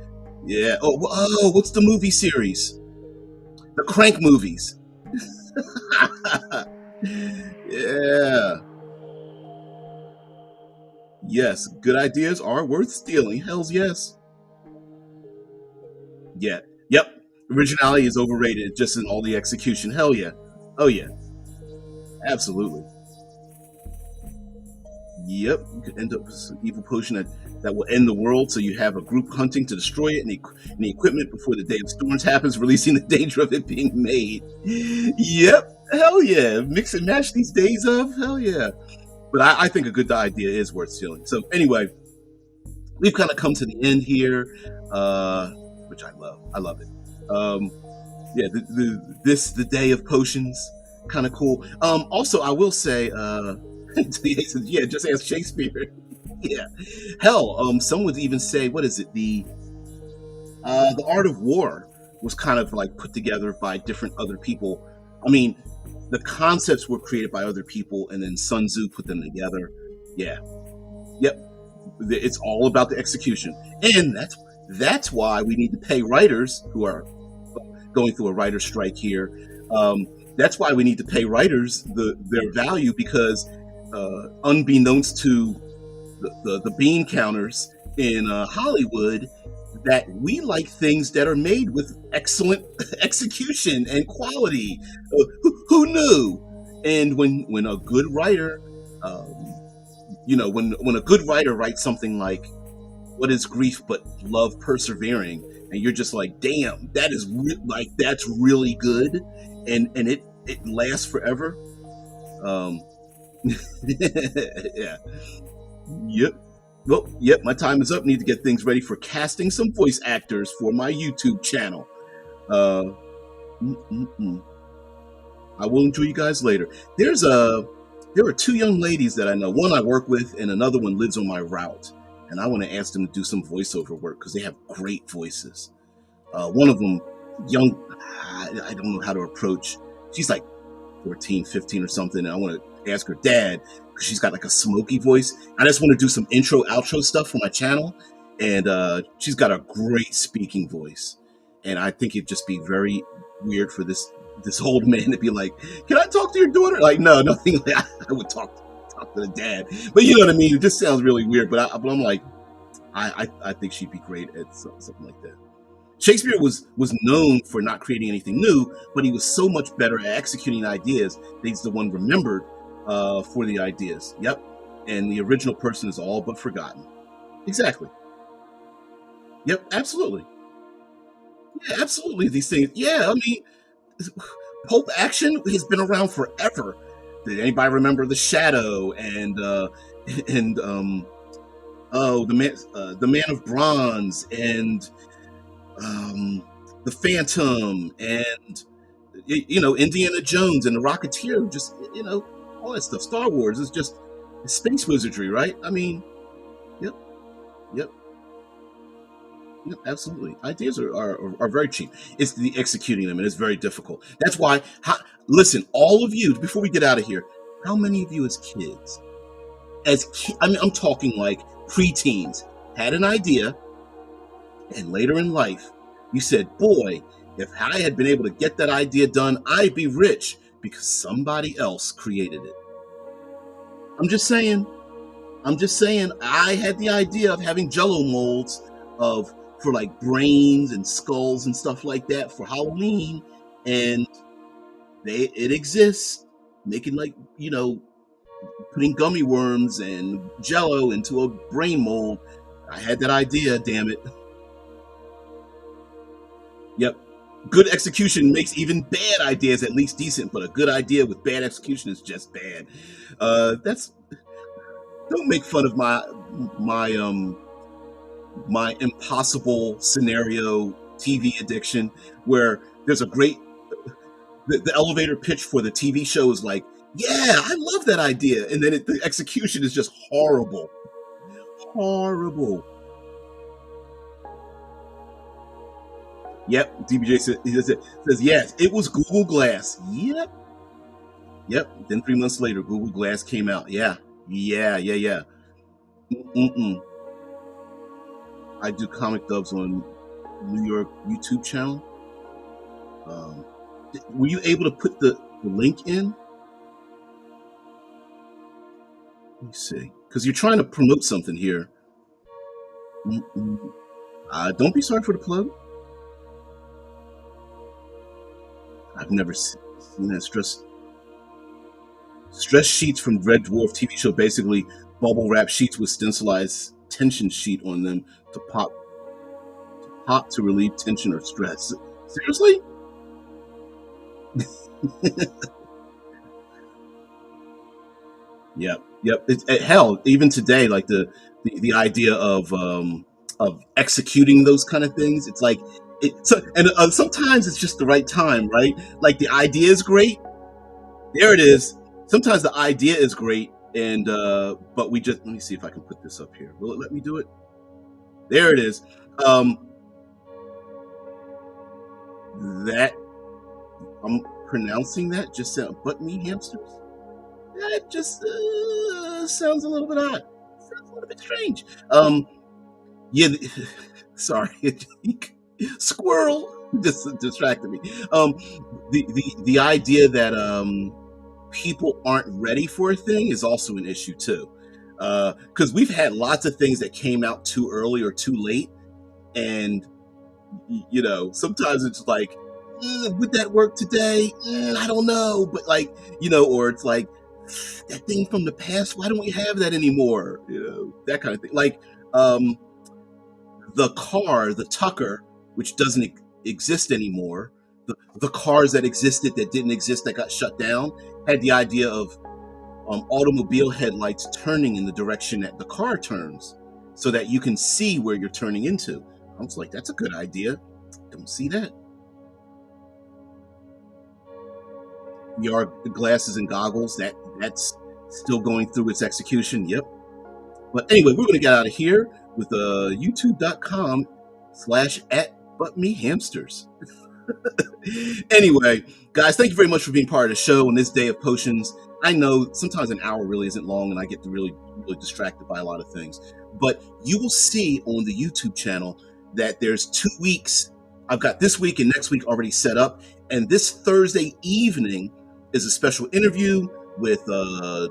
yeah. Oh, what's the movie series? The Crank movies. Yeah. Yes, good ideas are worth stealing. Hells yes. Yeah. Yep. Originality is overrated just in all the execution. Hell yeah. Oh yeah. Absolutely. Yep. You could end up with some evil potion that will end the world. So you have a group hunting to destroy it and the equipment before the day of storms happens, releasing the danger of it being made. Yep. Hell yeah. Mix and match these days of. Hell yeah. But I think a good idea is worth stealing. So anyway, we've kind of come to the end here, uh, which I love. I love it. Um, yeah, the day of potions, kind of cool. Also, I will say, yeah, just ask Shakespeare. Yeah, hell, some would even say, what is it? The art of war was kind of like put together by different other people. I mean, the concepts were created by other people, and then Sun Tzu put them together. Yeah, yep. It's all about the execution, and that's why we need to pay writers who are going through a writer strike here. That's why we need to pay writers their value because, unbeknownst to the bean counters in Hollywood, that we like things that are made with excellent execution and quality. Who knew? And when a good writer, when a good writer writes something like "What is grief but love persevering," and you're just like, "Damn, that is like that's really good," and it lasts forever. Um, yeah, yep. Well, yep. My time is up. Need to get things ready for casting some voice actors for my YouTube channel. Uh, mm, mm, mm. I will enjoy you guys later. There are two young ladies that I know. One I work with, and another one lives on my route. And I want to ask them to do some voiceover work because they have great voices. One of them, young, I don't know how to approach. She's like 14, 15 or something. And I want to ask her dad because she's got like a smoky voice. I just want to do some intro, outro stuff for my channel. And she's got a great speaking voice. And I think it'd just be very weird for this old man to be like, "Can I talk to your daughter?" Like, no, nothing. Like, I would talk to the dad, but you know what I mean. It just sounds really weird. But I'm like, I think she'd be great at something like that. Shakespeare was known for not creating anything new, but he was so much better at executing ideas that he's the one remembered for the ideas. Yep, and the original person is all but forgotten. Exactly. Yep, absolutely. Yeah, absolutely. These things. Yeah, I mean, pulp action has been around forever. Did anybody remember The Shadow and the Man of Bronze and um, the Phantom and Indiana Jones and the Rocketeer? Just all that stuff. Star Wars is just space wizardry, right? I mean, yep, yep. Yep, absolutely. Ideas are very cheap. It's the executing them, and it's very difficult. That's why. Listen, all of you, before we get out of here, how many of you as kids, I mean, I'm talking like preteens, had an idea, and later in life, you said, "Boy, if I had been able to get that idea done, I'd be rich because somebody else created it." I'm just saying. I'm just saying, I had the idea of having Jello molds of for like brains and skulls and stuff like that for Halloween, and it exists. Making like putting gummy worms and Jello into a brain mold. I had that idea. Damn it. Yep. Good execution makes even bad ideas at least decent, but a good idea with bad execution is just bad. That's Don't make fun of my my impossible scenario TV addiction where there's a great the elevator pitch for the TV show is like, "Yeah, I love that idea," and then the execution is just horrible, horrible. Yep, DBJ says yes. It was Google Glass. Yep, Yep. Then 3 months later, Google Glass came out. Yeah. Yeah. Yeah. Yeah. Mm-mm. I do comic dubs on New York YouTube channel. Um, were you able to put the link in? Let me see. Because you're trying to promote something here. Mm-mm. Don't be sorry for the plug. I've never seen that stress sheets from Red Dwarf TV show. Basically, bubble wrap sheets with stencilized tension sheet on them to pop to relieve tension or stress. Seriously? Yep, yep. Hell, even today, like the idea of executing those kind of things, it's like and sometimes it's just the right time, right? Like the idea is great. There it is. Sometimes the idea is great, and but we just let me see if I can put this up here. Will it let me do it? There it is. Um, that I'm pronouncing that just sound, but me hamsters. That just sounds a little bit odd. Sounds a little bit strange. Yeah. Sorry, squirrel just distracted me. The idea that people aren't ready for a thing is also an issue too, because we've had lots of things that came out too early or too late, and sometimes it's like, would that work today? I don't know, but like, or it's like that thing from the past. Why don't we have that anymore? That kind of thing. Like, um, the car, the Tucker, which doesn't exist anymore. The cars that existed that didn't exist that got shut down had the idea of automobile headlights turning in the direction that the car turns, so that you can see where you're turning into. I was like, that's a good idea. Don't see that. VR glasses and goggles, that's still going through its execution. Yep. But anyway, we're going to get out of here with youtube.com/@butmehamsters. Anyway, guys, thank you very much for being part of the show on this day of potions. I know sometimes an hour really isn't long, and I get to really, really distracted by a lot of things. But you will see on the YouTube channel that there's 2 weeks. I've got this week and next week already set up, and this Thursday evening is a special interview with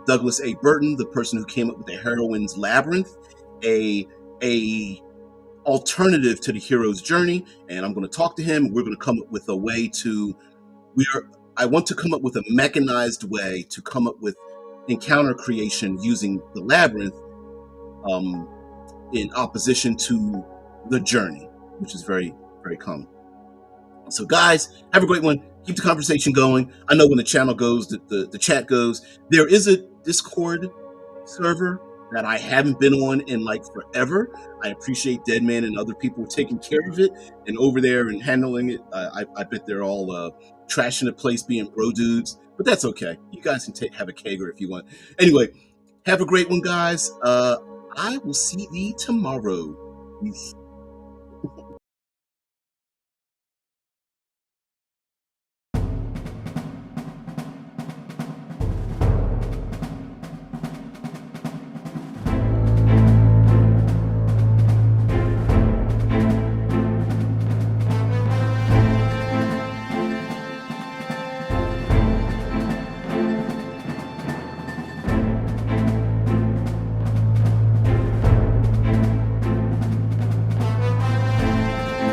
Douglas A. Burton, the person who came up with the Heroine's Labyrinth, a alternative to the hero's journey. And I'm going to talk to him. We're going to come up with a way to I want to come up with a mechanized way to come up with encounter creation using the labyrinth, um, in opposition to the journey, which is very, very common. So, guys, have a great one. Keep the conversation going. I know when the channel goes, the chat goes. There is a Discord server that I haven't been on in like forever. I appreciate Deadman and other people taking care of it and over there and handling it. I bet they're all trashing the place, being bro dudes, but that's okay. You guys can have a kegger if you want. Anyway, have a great one, guys. I will see thee tomorrow. Peace.